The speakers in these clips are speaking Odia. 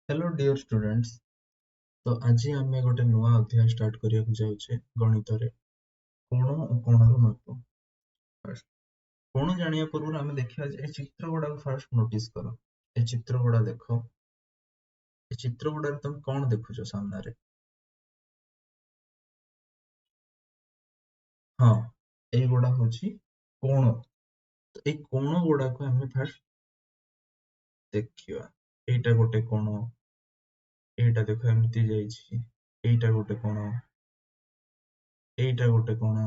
Hello dear students. तो आज आम गोटे नुआ अध्याय स्टार्ट करिया जाऊे गणित रे कोण और कोणर माप। फर्स्ट कोण जानिया पूर्व आम देखा ए चित्र गुड़ा फास्ट नोटिस कर। ए चित्र गुड़ा देख। ए चित्र गुड़ा तुम कौन देखुच सामने? हाँ, युड़ा हूँ कोण। तो ये कोण गुड़ा को आम फास्ट देखा। एटा गोटे कोण, एटा देख एमती जाइए, एटा गोटे कोण, एटा गोटे कोण,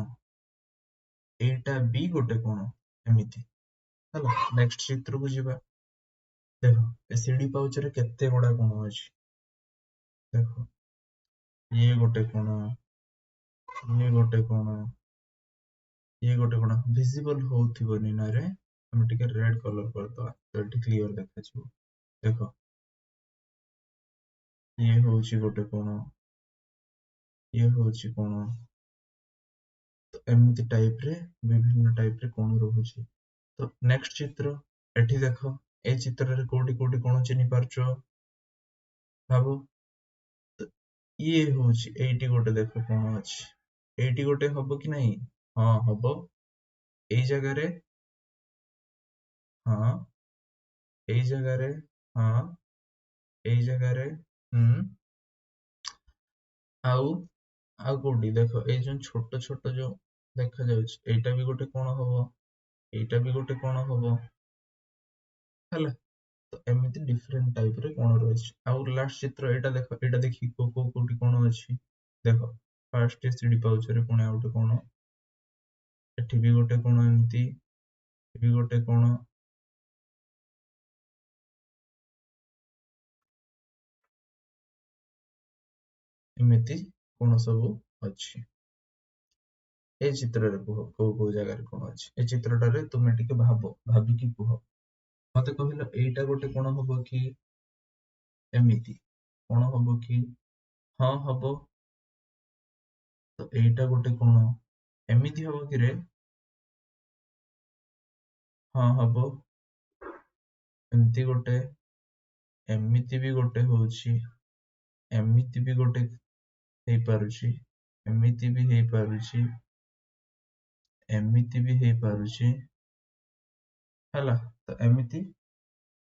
एटा भी गोटे कोण, एमती। चलो नेक्स्ट चित्र को जीवा। देखो ए सीढ़ी पाउच रे केते गुड़ा कोण अछि। देखो ये गोटे कोण, ये गोटे कोण, ये गोटे कोण विजिबल होउथिबनी ना रे। हम टिके रेड कलर कर दवा तो एटी क्लियर देखा छिवो। देखो ये होउची गोटे कोण, ये होउची कोण। तो एमिति टाइप रे विभिन्न टाइप रे कोण रहुची। तो नेक्स्ट चित्र एठी देखो। ए चित्र रे कोटी कोटी कोण चिन्हि पारछो भाबो। तो ये होउची एटी गोटे देखो कोण अछि। एटी गोटे हबो कि नहीं? हाँ हबो। एई जगह रे हाँ, एई जगह रे हाँ, एई जगह रे आउ आउ कोडी देखो ए जो छोट छोट जो देखा जाउछ एटा भी गोटे कोण हबो, एटा भी गोटे कोण हबो हैला। तो एमिति डिफरेंट टाइप रे कोण रहछ। आउ लास्ट चित्र एटा देखो, एटा देखि कोटी कोण अछि। देखो फर्स्ट सीडी पाउच रे पुणे आउटे कोण, एठी भी गोटे कोण, एमिति भी गोटे कोण। एमिति कोण सब अछि। ए चित्र रे कुह को जगह रे कोण अछि। ए चित्रटा रे तुमे टिके भाबो, भाबी कि कुह। मते कहिलो एटा गोटे कोण हबो कि एमिति कोण हबो कि? हाँ हबो। तो एटा गोटे कोण एमिति हबो कि रे? हाँ हबो। एमिति गोटे, एमिति भी गोटे होउची, एमिति भी गोटे हेई पारुची, एमिति भी हेई पारुची, एमिति भी हेई पारुची हैला। तो एमिति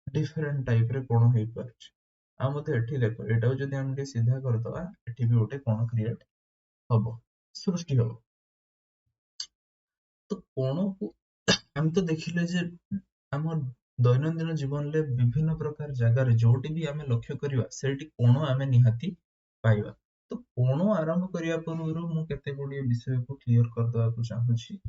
डिफरेंट टाइप रे कोण हेई पारुची। आ मते एठी देखो एटा जदी हम टे सीधा कर दवा एठी भी गोटे कोण क्रिएट हबो, सृष्टि हबो। तो कोण को हम तो देखिले जे हमर दैनंदिन जीवन ले विभिन्न प्रकार जगह रे जोटी भी आमे लक्ष्य करिवा सेठी कोण आमे निहाती पाइबा। तो कोण आरंभ करिया पूर्व मु केते गुडी विषय को क्लियर कर देवा को चाहूची,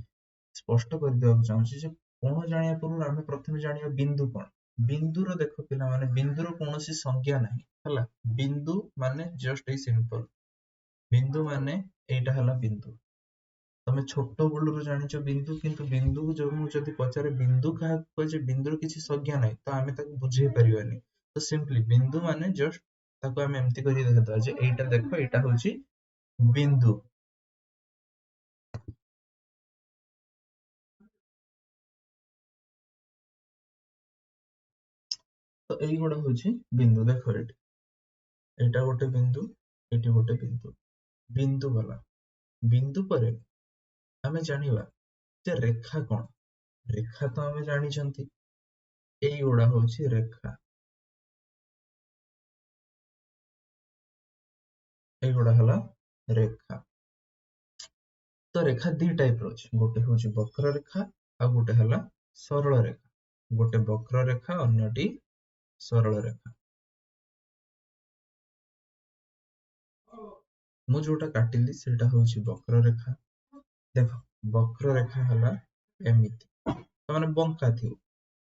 स्पष्ट कर देवा को चाहूची जे कोण जानिया पूर्व आमे प्रथमे जानिया बिंदु कोण। बिंदु रो देखो पिला माने बिंदु रो कोनोसी संज्ञा नाही हला। बिंदु माने जस्ट ए सिंपल बिंदु माने एटा हला बिंदु। तमे छोट बेलू जानिଛ बिंदु, किंतु बिंदु को जब जदि पचारे बिंदु क्या कहे बिंदुर किसी संज्ञा नहीं तो आमे ताको बुझे परिवानी। तो सिंपली बिंदु माने जस्ट ताको आमे एम्ति करी देखता जे एटा देखो एटा होची बिंदु। तो एई गोडा होची बिंदु। देखो एटी एटा गोटे बिंदु, एटी गोटे बिंदु। बिंदु वाला बिंदु परे आमे जानिबा जे रेखा कोन। रेखा तो आमे जानि छंती, एई गोडा होची रेखा, एई गोडा हला रेखा। तो रेखा दी टाइप रो अछि, गोटे होची वक्र रेखा आ गोटे हला सरल रेखा। गोटे वक्र रेखा अन्यटी सरल रेखा। मु जोटा काटिली सेटा होची वक्र रेखा। देखो वक्र रेखा हला एमिति तो माने बंका थियो,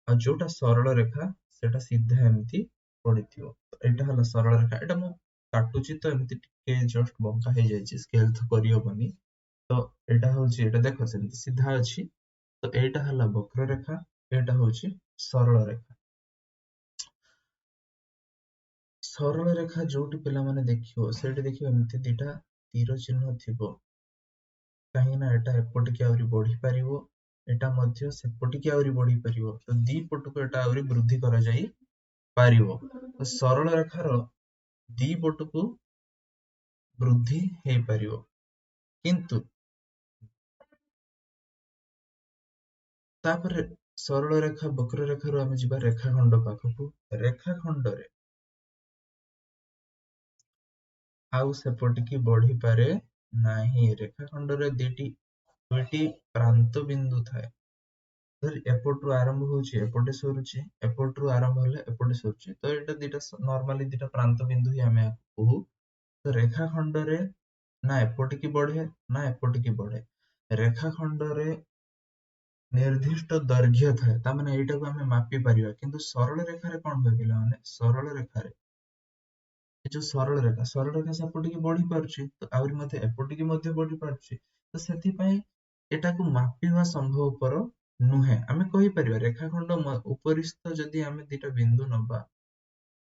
आ जोटा सरल रेखा सेटा सीधा एमिति पडिथियो। तो एटा हला सरल रेखा। एटा मु काटुची तो एमिति टिके जस्ट बंका हे जायछि, स्केल तो करि होबनी। तो एटा होची एटा देखो सेमिति सीधा अछि। तो एटा हला वक्र रेखा, एटा होची सरल रेखा। सरल रेखा जोटी पिला माने देखियो सेठी देखियो एमिति दिटा तीर चिन्ह थिबो, काहे ना एटा एपटिके आउरी बढ़ी पारिबो, एटा मध्य सेपटिके आउरी बढ़ी पारिबो। तो दी पटको एटा आउरी वृद्धि करा जाई ପାରିବ। ତ ସରଳ ରେଖାର ଦି ପଟକୁ ବୃଦ୍ଧି ହେଇପାରିବ, କିନ୍ତୁ ତାପରେ ସରଳ ରେଖା ବକ୍ରରେଖାରୁ ଆମେ ଯିବା ରେଖାଖଣ୍ଡ ପାଖକୁ। ରେଖାଖଣ୍ଡରେ ଆଉ ସେପଟିକି ବଢିପାରେ ନାହିଁ। ରେଖାଖଣ୍ଡରେ ଦୁଇଟି ପ୍ରାନ୍ତ ବିନ୍ଦୁ ଥାଏ। ଧରି ଏପଟରୁ ଆରମ୍ଭ ହଉଛି ଏପଟେ ସରୁଛି, ଏପଟରୁ ଆରମ୍ଭ ହେଲେ ଏପଟେ ସରୁଛି, ତ ଏଇଟା ଦିଟା ନର୍ମାଲି ଦିଟା ପ୍ରାନ୍ତ ବିନ୍ଦୁ ହିଁ ଆମେ କହୁ। ତ ରେଖାଖଣ୍ଡରେ ନା ଏପଟିକି ବଢେ ନା ଏପଟିକି ବଢେ। ରେଖାଖଣ୍ଡରେ ନିର୍ଦ୍ଦିଷ୍ଟ ଦୈର୍ଘ୍ୟ ଥାଏ, ତା ମାନେ ଏଇଟାକୁ ଆମେ ମାପି ପାରିବା। କିନ୍ତୁ ସରଳ ରେଖାରେ କଣ ହୁଏ ପିଲାମାନେ, ସରଳ ରେଖାରେ ଏ ଯୋଉ ସରଳ ରେଖା ସେପଟିକି ବଢି ପାରୁଛି, ତ ଆହୁରି ମଧ୍ୟ ଏପଟିକି ମଧ୍ୟ ବଢି ପାରୁଛି। ତ ସେଥିପାଇଁ ଏଟାକୁ ମାପିବା ସମ୍ଭବପର ନୁହେଁ। ଆମେ କହିପାରିବା ରେଖାଖଣ୍ଡ ଉପରିସ୍ଥ ଯଦି ଆମେ ଦିଟା ବିନ୍ଦୁ ନବା,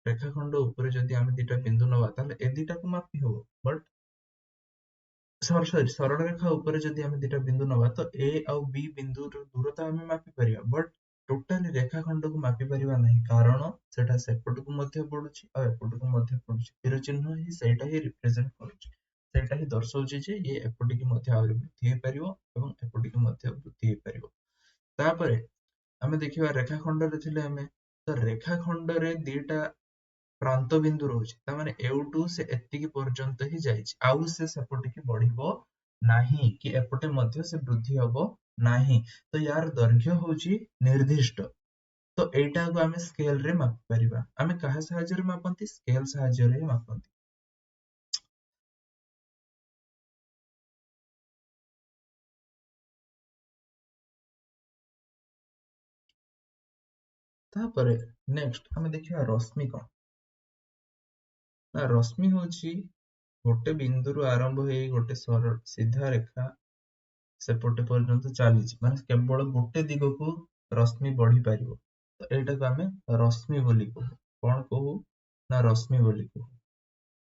ରେଖାଖଣ୍ଡ ଉପରେ ଯଦି ଆମେ ଦିଟା ବିନ୍ଦୁ ନବା, ତାହେଲେ ଏ ଦିଟାକୁ ମାପି ହବ। ବଟ୍ ସରଳ ରେଖା ଉପରେ ଯଦି ଆମେ ଦିଟା ବିନ୍ଦୁ ନବା, ତ ଏ ଆଉ ବି ବିନ୍ଦୁର ଦୂରତା ଆମେ ମାପି ପାରିବା। ବଟ୍ ଟୋଟାଲି ରେଖାଖଣ୍ଡକୁ ମାପି ପାରିବା ନାହିଁ, କାରଣ ସେଟା ସେପଟକୁ ମଧ୍ୟ ବଢୁଛି ଆଉ ଏପଟକୁ ମଧ୍ୟ ବଢୁଛି। ତୀର ଚିହ୍ନ ହିଁ ସେଇଟା ହିଁ ରିପ୍ରେଜେଣ୍ଟ କରୁଛି, ସେଇଟା ହିଁ ଦର୍ଶଉଛି ଯେ ଇଏ ଏପଟିକି ମଧ୍ୟ ଆହୁରି ବୃଦ୍ଧି ହେଇପାରିବ ଏବଂ ଏପଟିକି ମଧ୍ୟ ବୃଦ୍ଧି ହେଇପାରିବ। ତାପରେ ଆମେ ଦେଖିବା ରେଖାଖଣ୍ଡରେ ଥିଲେ ଆମେ, ତ ରେଖାଖଣ୍ଡରେ ଦିଟା ପ୍ରାନ୍ତ ବିନ୍ଦୁ ରହୁଛି, ତାମାନେ ଏଉଠୁ ସେ ଏତିକି ପର୍ଯ୍ୟନ୍ତ ହିଁ ଯାଇଛି, ଆଉ ସେ ସେପଟିକି ବଢିବ ନାହିଁ, କି ଏପଟେ ମଧ୍ୟ ସେ ବୃଦ୍ଧି ହବ ନାହିଁ। ତ ୟାର ଦୈର୍ଘ୍ୟ ହଉଛି ନିର୍ଦ୍ଦିଷ୍ଟ। ତ ଏଇଟାକୁ ଆମେ ସ୍କେଲ ରେ ମାପି ପାରିବା। ଆମେ କାହା ସାହାଯ୍ୟରେ ମାପନ୍ତି, ସ୍କେଲ ସାହାଯ୍ୟରେ ହିଁ ମାପନ୍ତି। ତାପରେ ନେକ୍ସଟ ଆମେ ଦେଖିବା ରଶ୍ମି କଣ। ନା ରଶ୍ମି ହଉଛି ଗୋଟେ ବିନ୍ଦୁରୁ ଆରମ୍ଭ ହେଇ ଗୋଟେ ସରଳ ସିଧା ରେଖା ସେପଟେ ପର୍ଯ୍ୟନ୍ତ ଚାଲିଛି, ମାନେ କେବଳ ଗୋଟେ ଦିଗକୁ ରଶ୍ମି ବଢି ପାରିବ। ତ ଏଇଟାକୁ ଆମେ ରଶ୍ମି ବୋଲି କହୁ। କଣ କହୁ, ନା ରଶ୍ମି ବୋଲି କହୁ।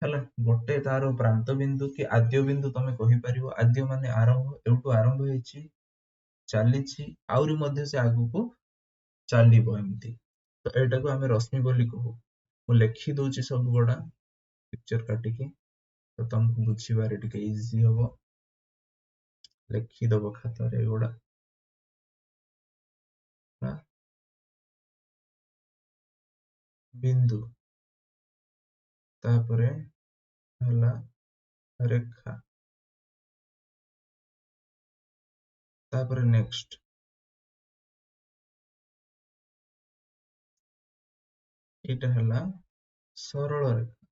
ହେଲା, ଗୋଟେ ତାର ପ୍ରାନ୍ତ ବିନ୍ଦୁ କି ଆଦ୍ୟ ବିନ୍ଦୁ ତମେ କହିପାରିବ। ଆଦ୍ୟ ମାନେ ଆରମ୍ଭ, ଏଉଠୁ ଆରମ୍ଭ ହେଇଛି, ଚାଲିଛି, ଆହୁରି ମଧ୍ୟ ସେ ଆଗକୁ ଚାଲିବ ଏମିତି। ତ ଏଇଟାକୁ ଆମେ ରଶ୍ମି ବୋଲି କହୁ। ମୁଁ ଲେଖି ଦଉଛି ସବୁ ଗୁଡା ପିକ୍ଚର କାଟିକି, ତ ତମକୁ ବୁଝିବାରେ ଟିକେ ଇଜି ହବ। ଲେଖିଦବ ଖାତାରେ ଏଗୁଡା। ବିନ୍ଦୁ, ତାପରେ ହେଲା ରେଖା, ତାପରେ ନେକ୍ସଟ ଏଇଟା ହେଲା ସରଳ ରେଖା,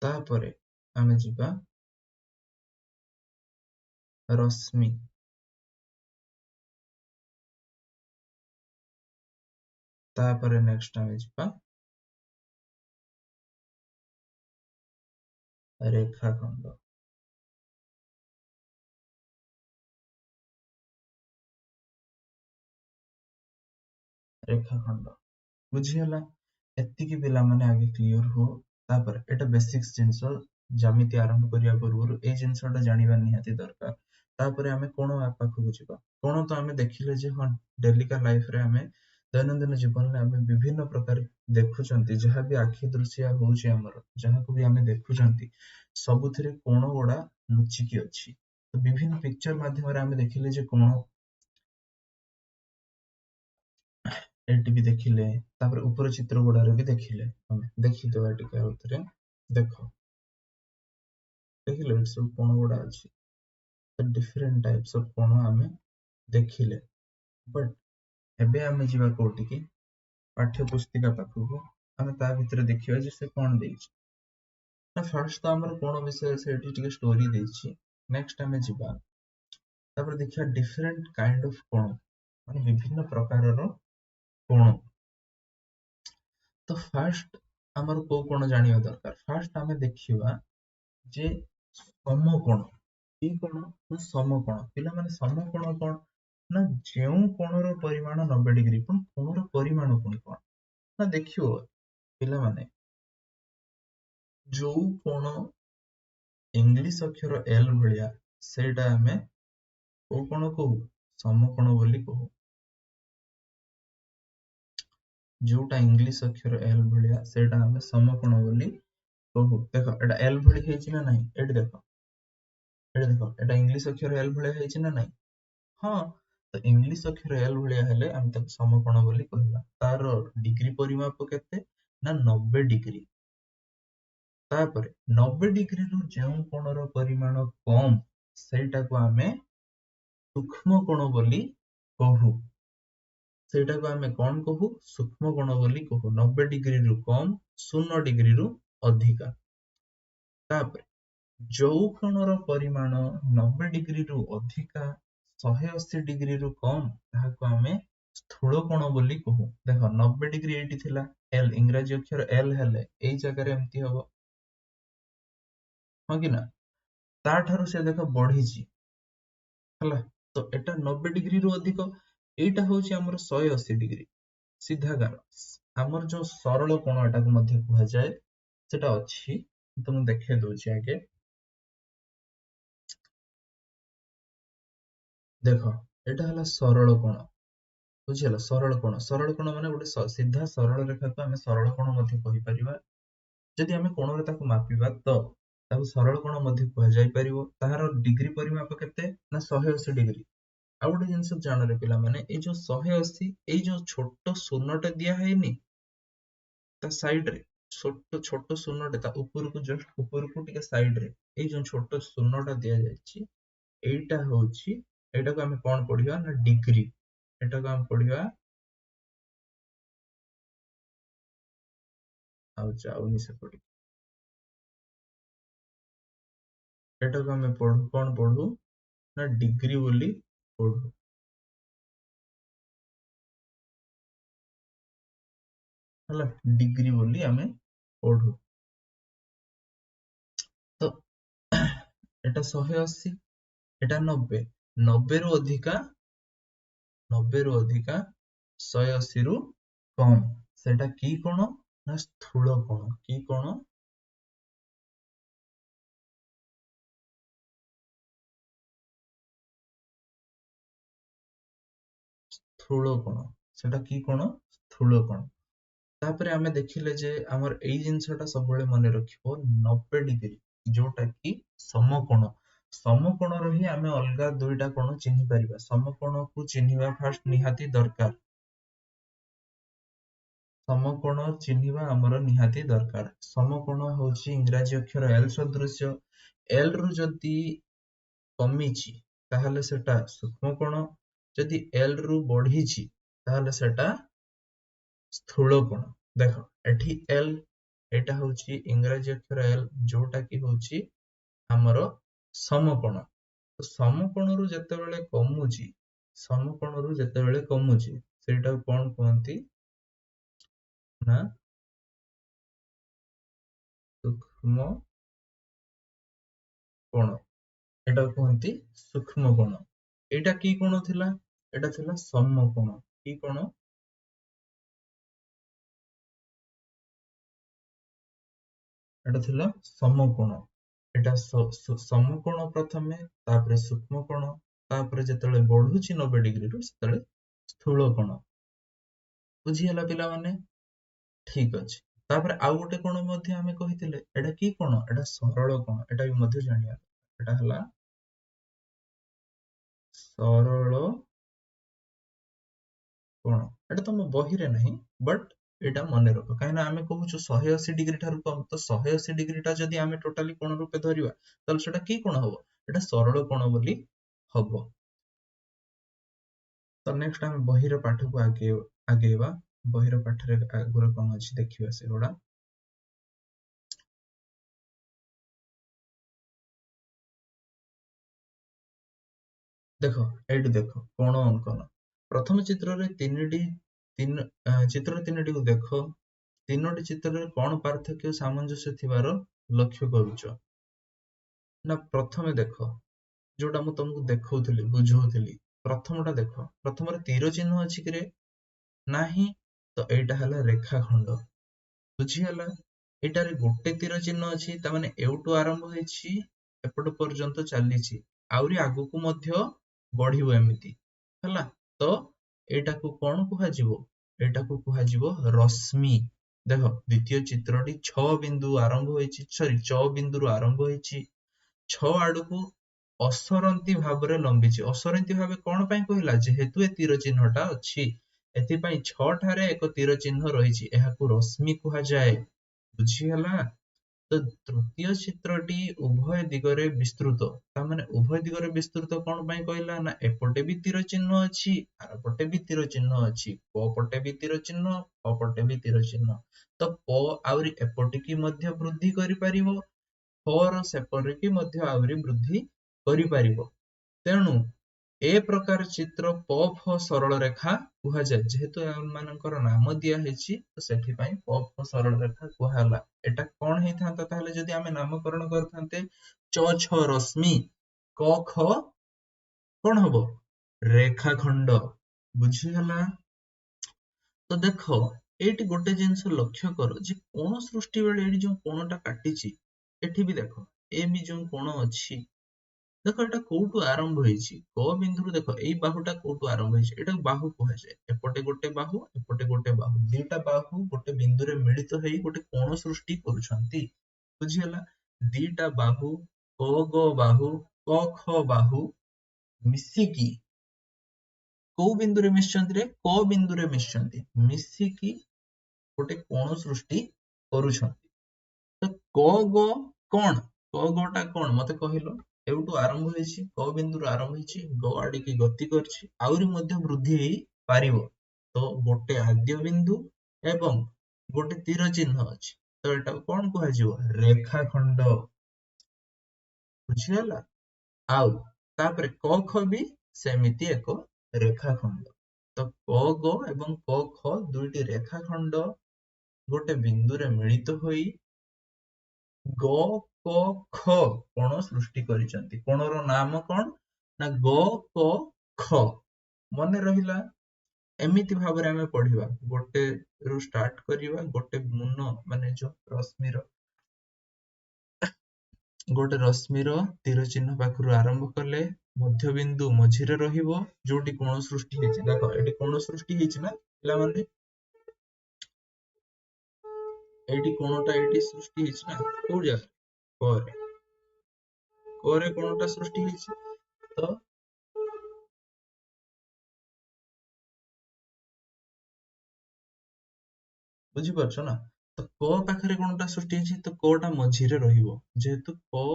ତାପରେ ଆମେ ଯିବା ରଶ୍ମି, ତାପରେ ନେକ୍ସଟ ଆମେ ଯିବା ରେଖାଖଣ୍ଡ। ରେଖାଖଣ୍ଡ ବୁଝିହେଲା। ଏତିକି ପିଲାମାନେ ଆଗେ କ୍ଲିୟର ହୁଅ। ତାପରେ ଏଟା ବେସିକ୍ସ ଜିନିଷ, ଯେମିତି ଆରମ୍ଭ କରିବା ପୂର୍ବରୁ ଏଇ ଜିନିଷଟା ଜାଣିବା ନିହାତି ଦରକାର। ତାପରେ ଆମେ କୋଣ ପାଖକୁ ଯିବା। କୋଣ ତ ଆମେ ଦେଖିଲେ ଯେ ହଁ, ଡେଲିକା ଲାଇଫରେ ଆମେ ଦୈନନ୍ଦିନ ଜୀବନରେ ଆମେ ବିଭିନ୍ନ ପ୍ରକାର ଦେଖୁଛନ୍ତି, ଯାହାବି ଆଖି ଦୃଶିଆ ହଉଛି ଆମର, ଯାହାକୁ ବି ଆମେ ଦେଖୁଛନ୍ତି, ସବୁଥିରେ କୋଣ ଗୁଡା ଲୁଚିକି ଅଛି। ତ ବିଭିନ୍ନ ପିକ୍ଚର ମାଧ୍ୟମରେ ଆମେ ଦେଖିଲେ ଯେ କୋଣ ଏଠି ବି ଦେଖିଲେ, ତାପରେ ଉପର ଚିତ୍ର ଗୁଡାରେ ବି ଦେଖିଲେ। ଆମେ ଦେଖିଦବା ଟିକେ ଆଉଥରେ। ଦେଖ, ଦେଖିଲେ ଏଠି ସବୁ କୋଣ ଗୁଡା ଅଛି। ତ ଡିଫରେଣ୍ଟ ଟାଇପ୍ସ ଅଫ କୋଣ ଆମେ ଦେଖିଲେ। ବଟ୍ ଏବେ ଆମେ ଯିବା କୋଉଠିକି, ପାଠ୍ୟ ପୁସ୍ତିକା ପାଖକୁ। ଆମେ ତା ଭିତରେ ଦେଖିବା ଯେ ସେ କଣ ଦେଇଛି। ନା ଫାର୍ଷ୍ଟ ତ ଆମର କୋଣ ବିଷୟରେ ସେ ଏଠି ଟିକେ ଷ୍ଟୋରି ଦେଇଛି। ନେକ୍ସଟ ଆମେ ଯିବା, ତାପରେ ଦେଖିବା ଡିଫରେଣ୍ଟ କାଇଣ୍ଡ ଅଫ କୋଣ, ମାନେ ବିଭିନ୍ନ ପ୍ରକାରର କୋଣ। ତ ଫାର୍ଷ୍ଟ ଆମର କୋଉ କୋଣ ଜାଣିବା ଦରକାର। ଫାର୍ଷ୍ଟ ଆମେ ଦେଖିବା ଯେ ସମକୋଣ। କି କୋଣ, ନା ସମକୋଣ। ପିଲାମାନେ ସମକୋଣ କଣ, ନା ଯେଉଁ କୋଣର ପରିମାଣ 90 ଡିଗ୍ରୀ। ପୁଣି କୋଣର ପରିମାଣ ପୁଣି କଣ, ନା ଦେଖିବ ପିଲାମାନେ, ଯୋଉ କୋଣ ଇଂଲିଶ ଅକ୍ଷର ଏଲ ଭଳିଆ, ସେଇଟା ଆମେ କୋଉ କୋଣ କହୁ? ସମକୋଣ ବୋଲି କହୁ। ଯୋଉଟା ଇଂଲିଶ ଅକ୍ଷର L ଭଳିଆ ସେଇଟା ଆମେ ସମକୋଣ ବୋଲି କହୁ। ଦେଖ ଏଟା L ଭଳି ହେଇଛି ନା ନାହିଁ? ଏଠି ଦେଖ, ଏଟା ଇଂଲିଶ ଅକ୍ଷର L ଭଳିଆ ହେଇଛି ନା ନାହିଁ? ହଁ, ତ ଇଂଲିଶ ଅକ୍ଷର L ଭଳିଆ ହେଲେ ଆମେ ତାକୁ ସମକୋଣ ବୋଲି କହିବା। ତାର ଡିଗ୍ରୀ ପରିମାପ କେତେ? ନା 90 ଡିଗ୍ରୀ। ତାପରେ 90 ଡିଗ୍ରୀରୁ ଯେଉଁ କୋଣର ପରିମାଣ କମ୍ ସେଇଟାକୁ ଆମେ ସୂକ୍ଷ୍ମ କୋଣ ବୋଲି କହୁ। ସେଇଟାକୁ ଆମେ କଣ କହୁ? ସୂକ୍ଷ୍ମ କୋଣ ବୋଲି କହୁ। 90 ଡିଗ୍ରୀରୁ କମ୍, 0 ଡିଗ୍ରୀରୁ ଅଧିକା। ତାପରେ ଯୋଉ କୋଣର ପରିମାଣ 90 ଡିଗ୍ରୀରୁ ଅଧିକା, 180 ଡିଗ୍ରୀରୁ କମ୍, ତାହାକୁ ଆମେ ସ୍ଥୂଳ କୋଣ ବୋଲି କହୁ। ଦେଖ 90 ଡିଗ୍ରୀ ଏଇଠି ଥିଲା, L ଇଂରାଜୀ ଅକ୍ଷର L ହେଲେ ଏଇ ଜାଗାରେ ଏମିତି ହବ, ହଁ କି ନା? ତାଠାରୁ ସେ ଦେଖ ବଢିଛି, ହେଲା, ତ ଏଟା 90 ଡିଗ୍ରୀରୁ ଅଧିକ, ଏଇଟା ହଉଛି ଆମର 180 ଡିଗ୍ରୀ ସିଧା ଗାର। ଆମର ଯୋଉ ସରଳ କୋଣ ଏଟାକୁ ମଧ୍ୟ କୁହାଯାଏ, ସେଟା ଅଛି, ତ ମୁଁ ଦେଖେଇ ଦଉଛି ଆଗେ। ଦେଖ ଏଟା ହେଲା ସରଳ କୋଣ, ବୁଝିହେଲା? ସରଳ କୋଣ, ସରଳ କୋଣ ମାନେ ଗୋଟେ ସିଧା ସରଳ ରେଖାକୁ ଆମେ ସରଳ କୋଣ ମଧ୍ୟ କହିପାରିବା। ଯଦି ଆମେ କୋଣରେ ତାକୁ ମାପିବା ତ ତାକୁ ସରଳ କୋଣ ମଧ୍ୟ କୁହାଯାଇ ପାରିବ। ତାହାର ଡିଗ୍ରୀ ପରିମାପ କେତେ? ନା 180 ଡିଗ୍ରୀ। ଆଉ ଗୋଟେ ଜିନିଷ ଜାଣରେ ପିଲାମାନେ, ଏଇ ଯୋଉ 180, ଏଇ ଯୋଉ ଛୋଟ ଶୂନଟେ ଦିଆ ହେଇନି ତା ସାଇଡ ରେ, ଛୋଟ ଛୋଟ ଶୂନଟେ, ତା ଉପରକୁ ଜଷ୍ଟ ଉପରକୁ ଟିକେ ସାଇଡ ରେ ଏଇ ଯୋଉ ଛୋଟ ଶୂନଟା ଦିଆଯାଇଛି, ଏଇଟା ହଉଛି, ଏଇଟାକୁ ଆମେ କଣ ପଢିବା? ନା ଡିଗ୍ରୀ। ଏଟାକୁ ଆମେ ପଢିବା, ଆଉ ଯାଉନି ସେପଟେ, ଏଟାକୁ ଆମେ ପଢୁ କଣ ପଢୁ? ନା ଡିଗ୍ରୀ ବୋଲି ପଢୁ, ହେଲା, ଡିଗ୍ରୀ ବୋଲି ଆମେ ପଢୁ। ତ ଏଟା 180, ଏଟା 90, 90 ରୁ ଅଧିକା, 90 ରୁ ଅଧିକା, 180 ରୁ କମ, ସେଟା କି କୋଣ? ନା ସ୍ଥୂଳ କୋଣ। କି କୋଣ? ସ୍ଥୂଳ କୋଣ। ସେଟା କି କୋଣ? ସ୍ଥୂଳ କୋଣ। ତାପରେ ଆମେ ଦେଖିଲେ ଯେ ଆମର ଏଇ ଜିନିଷଟା ସବୁବେଳେ ମନେ ରଖିବ, 90 ଡିଗ୍ରୀ ଯୋଉଟା କି ସମକୋଣ। ସମକୋଣର ହିଁ ଆମେ ଅଲଗା ଦୁଇଟା କୋଣ ଚିହ୍ନି ପାରିବା। ସମକୋଣକୁ ଚିହ୍ନିବା ଫାଷ୍ଟ ନିହାତି ଦରକାର। ସମକୋଣ ଚିହ୍ନିବା ଆମର ନିହାତି ଦରକାର। ସମକୋଣ ହଉଛି ଇଂରାଜୀ ଅକ୍ଷର L ସଦୃଶ୍ୟ। L ରୁ ଯଦି କମିଛି ତାହେଲେ ସେଟା ସୂକ୍ଷ୍ମ କୋଣ, ଯଦି L ରୁ ବଢିଛି ତାହେଲେ ସେଟା ସ୍ଥୂଳ କୋଣ। ଦେଖ ଏଠି L, ଏଇଟା ହଉଛି ଇଂରାଜୀ ଅକ୍ଷର L, ଯୋଉଟା କି ହଉଛି ଆମର ସମକୋଣ। ତ ସମକୋଣରୁ ଯେତେବେଳେ କମୁଛି, ସମକୋଣରୁ ଯେତେବେଳେ କମୁଛି, ସେଇଟାକୁ କଣ କୁହନ୍ତି? ନା ସୂକ୍ଷ୍ମ କୋଣ। ଏଟା କୁହନ୍ତି ସୂକ୍ଷ୍ମ କୋଣ। ଏଇଟା କି କୋଣ ଥିଲା? ଏଟା ଥିଲା ସମକୋଣ। କି କୋଣ? ଏଟା ଥିଲା ସମକୋଣ। ଏଟା ସମକୋଣ ପ୍ରଥମେ, ତାପରେ ସୂକ୍ଷ୍ମ କୋଣ, ତାପରେ ଯେତେବେଳେ ବଢୁଛି 90 ଡିଗ୍ରୀରୁ ସେତେବେଳେ ସ୍ଥୂଳ କୋଣ। ବୁଝିହେଲା ପିଲାମାନେ? ଠିକ ଅଛି। ତାପରେ ଆଉ ଗୋଟେ କୋଣ ମଧ୍ୟ ଆମେ କହିଥିଲେ, ଏଟା କି କୋଣ? ଏଟା ସରଳ କୋଣ। ଏଟା ବି ମଧ୍ୟ ଜାଣିବା। ଏଟା ହେଲା ସରଳ କୋଣ। ଏଟା ତମ ବହିରେ ନାହିଁ, ବଟ ଏଇଟା ମନେ ରଖ, କାହିଁକିନା ଆମେ କହୁଛୁ 180 ଡିଗ୍ରୀ ଠାରୁ କମ, ତ 180 ଡିଗ୍ରୀ ଟା ଯଦି ଆମେ ଟୋଟାଲି କୋଣ ରୂପେ ଧରିବା ତାହେଲେ ସେଟା କି କୋଣ ହବ? ଏଟା ସରଳ କୋଣ ବୋଲି ହବ। ତ ନେକ୍ସଟ ଆମେ ବହିର ପାଠକୁ ଆଗେଇବା। ବହିର ପାଠରେ ଆଗରୁ କଣ ଅଛି ଦେଖିବା ସେଗୁଡା। ଦେଖ ଏଇଠି ଦେଖ, କୋଣ ଅଙ୍କନ। ପ୍ରଥମ ଚିତ୍ରରେ ଚିତ୍ର ତିନିଟିକୁ ଦେଖ। ତିନୋଟି ଚିତ୍ରରେ କଣ ପାର୍ଥକ୍ୟ ସାମଞ୍ଜସ୍ୟ ଥିବାର ଲକ୍ଷ୍ୟ କରୁଛ? ନା ପ୍ରଥମେ ଦେଖ, ଯୋଉଟା ମୁଁ ତମକୁ ଦେଖଉଥିଲି, ବୁଝଉଥିଲି, ପ୍ରଥମଟା ଦେଖ। ପ୍ରଥମରେ ତୀର ଚିହ୍ନ ଅଛି କିରେ? ନାହିଁ, ତ ଏଇଟା ହେଲା ରେଖାଖଣ୍ଡ। ବୁଝିହେଲା? ଏଇଟାରେ ଗୋଟେ ତୀର ଚିହ୍ନ ଅଛି, ତାମାନେ ଏଉଠୁ ଆରମ୍ଭ ହେଇଛି ଏପଟ ପର୍ଯ୍ୟନ୍ତ ଚାଲିଛି, ଆହୁରି ଆଗକୁ ମଧ୍ୟ ବଢିବ ଏମିତି ହେଲା। ତ ଏଇଟାକୁ କଣ କୁହାଯିବ? ଏଇଟାକୁ କୁହାଯିବ ରଶ୍ମି। ଦେଖ ଦ୍ଵିତୀୟ ଚିତ୍ରଟି ଛ ବିନ୍ଦୁ ଆରମ୍ଭ ହୋଇଛି, ସରି ଚ ବିନ୍ଦୁରୁ ଆରମ୍ଭ ହୋଇଛି, ଛ ଆଡକୁ ଅସରନ୍ତି ଭାବରେ ଲମ୍ବିଛି। ଅସରନ୍ତି ଭାବେ କଣ ପାଇଁ କହିଲା? ଯେହେତୁ ଏ ତୀର ଚିହ୍ନଟା ଅଛି, ଏଥିପାଇଁ ଛ ଠାରେ ଏକ ତୀର ଚିହ୍ନ ରହିଛି, ଏହାକୁ ରଶ୍ମି କୁହାଯାଏ। ବୁଝିହେଲା? ତ ତୃତୀୟ ଚିତ୍ରଟି ଉଭୟ ଦିଗରେ ବିସ୍ତୃତ। ତାମାନେ ଉଭୟ ଦିଗରେ ବିସ୍ତୃତ କଣ ପାଇଁ କହିଲା? ନା ଏପଟେ ବି ତୀର ଚିହ୍ନ ଅଛି, ଆର ପଟେ ବି ତୀର ଚିହ୍ନ ଅଛି, ପ ପଟେ ବି ତୀର ଚିହ୍ନ, ଅ ପଟେ ବି ତୀର ଚିହ୍ନ। ତ ପ ଆହୁରି ଏପଟିକି ମଧ୍ୟ ବୃଦ୍ଧି କରିପାରିବ, ର ସେପରିକି ମଧ୍ୟ ଆହୁରି ବୃଦ୍ଧି କରିପାରିବ। ତେଣୁ ଏ ପ୍ରକାର ଚିତ୍ର ପ ଫ ସରଳ ରେଖା କୁହାଯାଏ। ଯେହେତୁ ଏମାନଙ୍କର ନାମ ଦିଆ ହେଇଛି ତ ସେଥିପାଇଁ ପ ଫ ସରଳ ରେଖା କୁହାହେଲା। ଏଟା କଣ ହେଇଥାନ୍ତା ତାହେଲେ ଯଦି ଆମେ ନାମକରଣ କରିଥାନ୍ତେ? ଚ ଛ ରଶ୍ମି, କ ଖ କଣ ହବ? ରେଖାଖଣ୍ଡ। ବୁଝିହେଲା? ତ ଦେଖ ଏଇଠି ଗୋଟେ ଜିନିଷ ଲକ୍ଷ୍ୟ କର ଯେ କୋଣ ସୃଷ୍ଟି ବେଳେ ଏଇଠି ଯୋଉ କୋଣଟା କାଟିଛି, ଏଠି ବି ଦେଖ ଏ ବି ଯୋଉ କୋଣ ଅଛି, ଦେଖ ଏଟା କୋଉଠୁ ଆରମ୍ଭ ହେଇଛି? କ ବିନ୍ଦୁରୁ ଦେଖ ଏଇ ବାହୁଟା କୋଉଠୁ ଆରମ୍ଭ ହେଇଛି? ଏଟାକୁ ବାହୁ କୁହାଯାଏ। ଏପଟେ ଗୋଟେ ବାହୁ, ଏପଟେ ଗୋଟେ ବାହୁ, ଦିଟା ବାହୁ ଗୋଟେ ବିନ୍ଦୁରେ ମିଳିତ ହେଇ ଗୋଟେ କୋଣ ସୃଷ୍ଟି କରୁଛନ୍ତି। ବୁଝିହେଲା? ଦିଟା ବାହୁ, କ ଗ ବାହୁ, କ ଖ ବାହୁ ମିଶିକି କୋଉ ବିନ୍ଦୁରେ ମିଶଛନ୍ତି ରେ? କ ବିନ୍ଦୁରେ ମିଶଛନ୍ତି, ମିଶିକି ଗୋଟେ କୋଣ ସୃଷ୍ଟି କରୁଛନ୍ତି। ତ କ ଗ କଣ? କ ଗ ଟା କଣ ମତେ କହିଲ? ଏଉଠୁ ଆରମ୍ଭ ହେଇଛି, କ ବିନ୍ଦୁରୁ ଆରମ୍ଭ ହେଇଛି, ଗ ଆଡିକି ଗତି କରିଛି, ଆହୁରି ମଧ୍ୟ ବୃଦ୍ଧି ହେଇ ପାରିବ। ତ ଗୋଟେ ଆଦ୍ୟ ବିନ୍ଦୁ ଏବଂ ଗୋଟେ ତୀର ଚିହ୍ନ ଅଛି, ତ ଏଟାକୁ କଣ କୁହାଯିବ? ରେଖାଖଣ୍ଡ। ବୁଝିହେଲା? ଆଉ ତାପରେ କ ଖ ବି ସେମିତି ଏକ ରେଖାଖଣ୍ଡ। ତ କ ଗ ଏବଂ କ ଖ ଦୁଇଟି ରେଖାଖଣ୍ଡ ଗୋଟେ ବିନ୍ଦୁରେ ମିଳିତ ହୋଇ ଗ କ ଖ କୋଣ ସୃଷ୍ଟି କରିଛନ୍ତି। କୋଣର ନାମ କଣ? ନା ଗ କ ଖ। ମନେ ରହିଲା? ଏମିତି ଭାବରେ ଆମେ ପଢିବା, ଗୋଟେ ରୁ ଷ୍ଟାର୍ଟ କରିବା, ଗୋଟେ ମୁନ ମାନେ ଯୋଉ ରଶ୍ମିର ଗୋଟେ ରଶ୍ମିର ତୀର ଚିହ୍ନ ପାଖରୁ ଆରମ୍ଭ କଲେ ମଧ୍ୟବିନ୍ଦୁ ମଝିରେ ରହିବ, ଯୋଉଠି କୋଣ ସୃଷ୍ଟି ହେଇଛି। ଦେଖ ଏଠି କୋଣ ସୃଷ୍ଟି ହେଇଛି ନା ପିଲାମାନେ? ଏଇଠି କୋଣଟା ଏଇଠି ସୃଷ୍ଟି ହେଇଛି ନା, କୋଉ ଜାଗାରେ? କରେ। କରେ କୋଣଟା ସୃଷ୍ଟି ହେଇଛି। ତ ବୁଝିପାରୁଛ ନା? ତ କ ପାଖରେ କୋଣଟା ସୃଷ୍ଟି ହେଇଛି, ତ କ ଟା ମଝିରେ ରହିବ। ଯେହେତୁ କ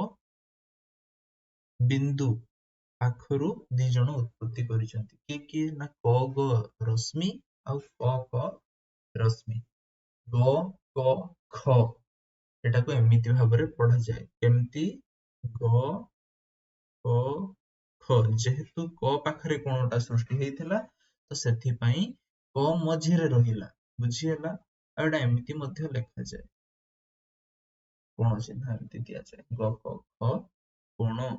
ବିନ୍ଦୁ ପାଖରୁ ଦି ଜଣ ଉତ୍ପତ୍ତି କରିଛନ୍ତି। କିଏ କିଏ? ନା କ ଗ ରଶ୍ମି ଆଉ କ ଖ ରଶ୍ମି। ଗ କ ଖ ଏଟାକୁ ଏମିତି ଭାବରେ ପଢାଯାଏ। କେମିତି? ଗ କ ଖ। ଯେହେତୁ କ ପାଖରେ କୋଣଟା ସୃଷ୍ଟି ହେଇଥିଲା ତ ସେଥିପାଇଁ କ ମଝିରେ ରହିଲା। ବୁଝିହେଲା? ଆଉ ଏଟା ଏମିତି ମଧ୍ୟ ଲେଖାଯାଏ, କୋଣ ଚିହ୍ନ ଏମିତି ଦିଆଯାଏ, ଗ କ ଖ କୋଣ।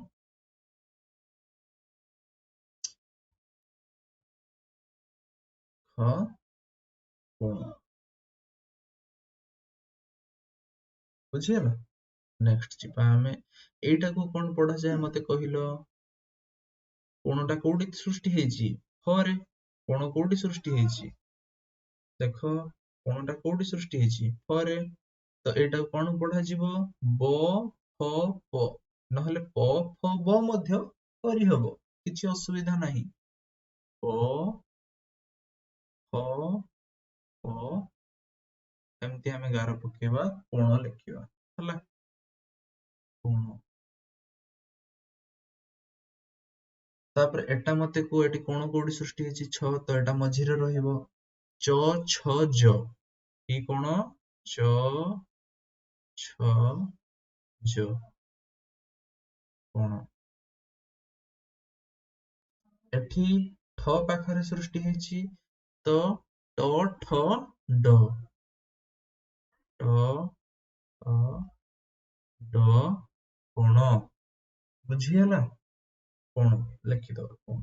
ଖ କୋଣ। ବୁଝିହେଲା? ନେକ୍ସଟ ଯିବା ଆମେ। ଏଇଟାକୁ କଣ ପଢାଯାଏ ମତେ କହିଲ? କୋଣଟା କୋଉଠି ସୃଷ୍ଟି ହେଇଛି? ଫ ରେ। କୋଣ କୋଉଠି ସୃଷ୍ଟି ହେଇଛି? ଦେଖ କୋଣଟା କୋଉଠି ସୃଷ୍ଟି ହେଇଛି? ଫ ରେ। ତ ଏଇଟାକୁ କଣ ପଢାଯିବ? ବ ଫ ପ। ନହେଲେ ପ ଫ ବ ମଧ୍ୟ କରିହବ, କିଛି ଅସୁବିଧା ନାହିଁ। ପ ଫ ପ ଏମିତି ଆମେ ଗାର ପକେଇବା, କୋଣ ଲେଖିବା ହେଲା। କୋଣ। ତାପରେ ଏଟା ମତେ କୁହ, ଏଠି କୋଣ କୋଉଠି ସୃଷ୍ଟି ହେଇଛି? ଛ, ତ ଏଟା ମଝିରେ ରହିବ। ଚ ଛ ଜ, କି କୋଣ? ଚ ଛ ଜ କୋଣ। ଏଠି ଠ ପାଖରେ ସୃଷ୍ଟି ହେଇଛି, ତ ଟ ଠ ଡ, ଟ ଠ ଡ କୋଣ। ବୁଝିହେଲା? କୋଣ ଲେଖିଦବା କୋଣ।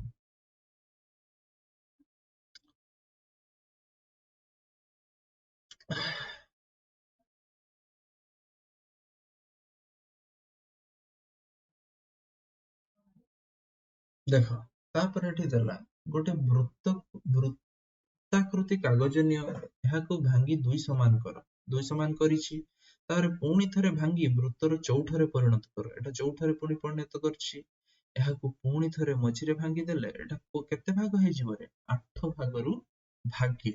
ଦେଖ ତାପରେ ଏଠି ଦେଲା ଗୋଟେ ବୃତ୍ତାକୃତି କାଗଜ ନିଅ, ଏହାକୁ ଭାଙ୍ଗି ଦୁଇ ସମାନ କର। ଦୁଇ ସମାନ କରିଛି। ତାପରେ ପୁଣି ଥରେ ଭାଙ୍ଗି ବୃତ୍ତର ଚଉଠରେ ପରିଣତ କର। ଏଟା ଚଉଠରେ ପୁଣି ପରିଣତ କରିଛି। ଏହାକୁ ପୁଣି ଥରେ ମଝିରେ ଭାଙ୍ଗି ଦେଲେ ଏଟା କେତେ ଭାଗ ହେଇଯିବ ରେ? 8 ଭାଗରୁ ଭାଗେ।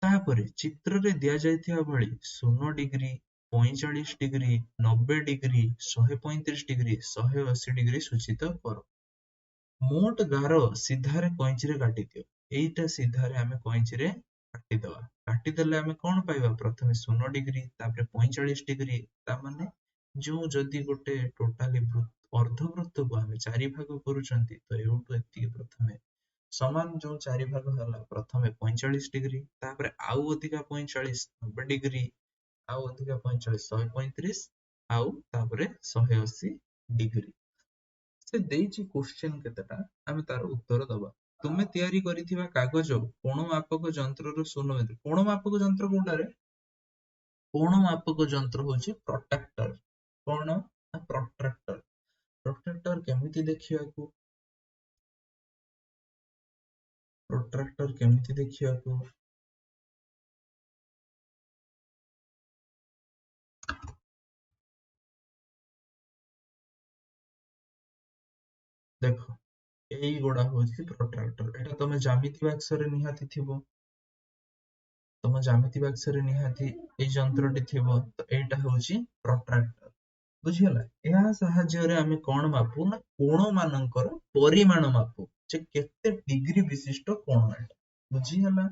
ତାପରେ ଚିତ୍ରରେ ଦିଆଯାଇଥିବା ଭଳି 0 degree, 45 degree, 90 degree, 135 degree, 180 degree ସୂଚିତ କର। ମୋଟ ଗାର ସିଧାରେ କଇଞ୍ଚିରେ କାଟିଦିଅ। ଏଇଟା ସିଧାରେ ଆମେ କଇଞ୍ଚିରେ କାଟିଦବା। କାଟିଦେଲେ ଆମେ କଣ ପାଇବା? ପ୍ରଥମେ 0 ଡିଗ୍ରୀ, ତାପରେ 45 ଡିଗ୍ରୀ। ତାମାନେ ଯୋଉ ଯଦି ଗୋଟେ ଟୋଟାଲି ଅର୍ଦ୍ଧବୃତ୍ତକୁ ଆମେ 4 ଭାଗ କରୁଛନ୍ତି, ତ ଏଉଠୁ ଏତିକି ପ୍ରଥମେ ସମାନ ଯୋଉ 4 ଭାଗ ହେଲା, ପ୍ରଥମେ 45 ଡିଗ୍ରୀ, ତାପରେ ଆଉ ଅଧିକା 45 90 ଡିଗ୍ରୀ, ଆଉ ଅଧିକା 45 135, ଆଉ ତାପରେ 180 ଡିଗ୍ରୀ। ସେ ଦେଇଛି କୋଶ୍ଚେନ କେତେଟା, ଆମେ ତାର ଉତ୍ତର ଦବା। ତୁମେ ତିଆରି କରିଥିବା କାଗଜ କୋଣ ମାପକ ଯନ୍ତ୍ରର ଶୂନ୍ୟବିନ୍ଦୁ। କୋଣ ମାପକ ଯନ୍ତ୍ର କୋଉଟାରେ? କୋଣ ମାପକ ଯନ୍ତ୍ର ହଉଛି ପ୍ରଟ୍ରାକ୍ଟର। କଣ? ନା ପ୍ରଟ୍ରାକ୍ଟର। ପ୍ରଟ୍ରାକ୍ଟର କେମିତି ଦେଖିବାକୁ? ପ୍ରୋଟ୍ରାକ୍ଟର କେମିତି ଦେଖିବାକୁ? ଦେଖ, ଏଇଗୁଡା ହଉଛି ପ୍ରୋଟ୍ରାକ୍ଟର। ଏଟା ତମେ ଜ୍ୟାମିତି ବାକ୍ସରେ ନିହାତି ଥିବ। ତମ ଜ୍ୟାମିତି ବାକ୍ସରେ ନିହାତି ଏଇ ଯନ୍ତ୍ରଟି ଥିବ। ତ ଏଇଟା ହଉଛି ପ୍ରୋଟ୍ରାକ୍ଟର। ବୁଝିଗଲା? ଏହା ସାହାଯ୍ୟରେ ଆମେ କଣ ମାପୁ? ନା କୋଣ ମାନଙ୍କର ପରିମାଣ ମାପୁ, ଯେ କେତେ ଡିଗ୍ରୀ ବିଶିଷ୍ଟ କୋଣ ଏଟା। ବୁଝିଗଲା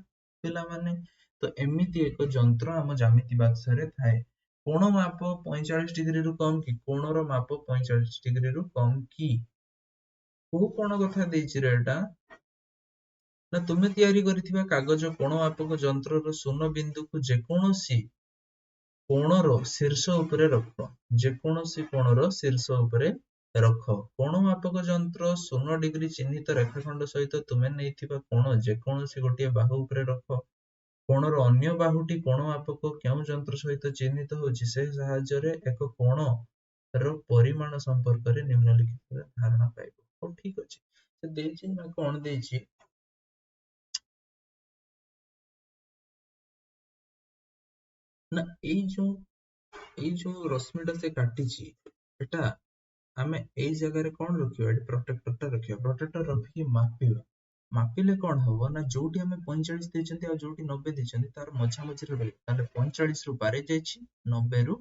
ପିଲାମାନେ? ତ ଏମିତି ଏକ ଯନ୍ତ୍ର ଆମ ଜ୍ୟାମିତି ବାକ୍ସରେ ଥାଏ। କୋଣ ମାପ 45 ଡିଗ୍ରୀରୁ କମ କି? କୋଣର ମାପ 45 ଡିଗ୍ରୀରୁ କମ କି? କୋଉ କୋଣ କଥା ଦେଇଛି ରେ ଏଟା? ନା ତୁମେ ତିଆରି କରିଥିବା କାଗଜ କୋଣ ମାପକ ଯନ୍ତ୍ରର ଶୂନ୍ୟ ବିନ୍ଦୁକୁ ଯେକୌଣସି କୋଣର ଶୀର୍ଷ ଉପରେ ରଖ। ଯେକୌଣସି କୋଣର ଶୀର୍ଷ ଉପରେ ରଖ। କୋଣ ମାପକ ଯନ୍ତ୍ର 0 ଡିଗ୍ରୀ ଚିହ୍ନିତ ରେଖାଖଣ୍ଡ ସହିତ ତୁମେ ନେଇଥିବା କୋଣ ଯେକୌଣସି ଗୋଟିଏ ବାହୁ ଉପରେ ରଖ। କୋଣର ଅନ୍ୟ ବାହୁଟି କୋଣ ମାପକ କେଉଁ ଯନ୍ତ୍ର ସହିତ ଚିହ୍ନିତ ହେଉଛି, ସେ ସାହାଯ୍ୟରେ ଏକ କୋଣର ପରିମାଣ ସମ୍ପର୍କରେ ନିମ୍ନଲିଖିତ ଧାରଣା ପାଇବ। ହଉ, ଠିକ ଅଛି। ସେ ଦେଇଛି ନା କଣ ଦେଇଛି? ନା ଏଇ ଯୋଉ ରଶ୍ମିଟା ସେ କାଟିଛି, ଏଟା ଆମେ ଏଇ ଜାଗାରେ କଣ ରଖିବା? ଏଠି ପ୍ରୋଟ୍ରାକ୍ଟରଟା ରଖିବା। ପ୍ରୋଟ୍ରାକ୍ଟର ରଖିକି ମାପିବା। ମାପିଲେ କଣ ହବ? ନା ଯୋଉଠି ଆମେ 45 ଦେଇଛନ୍ତି ଆଉ ଯୋଉଠି 90 ଦେଇଛନ୍ତି, ତାର ମଝାମଝିରେ ରହିବ। ତାହେଲେ 45 ରୁ ବାହାରି ଯାଇଛି, 90 ରୁ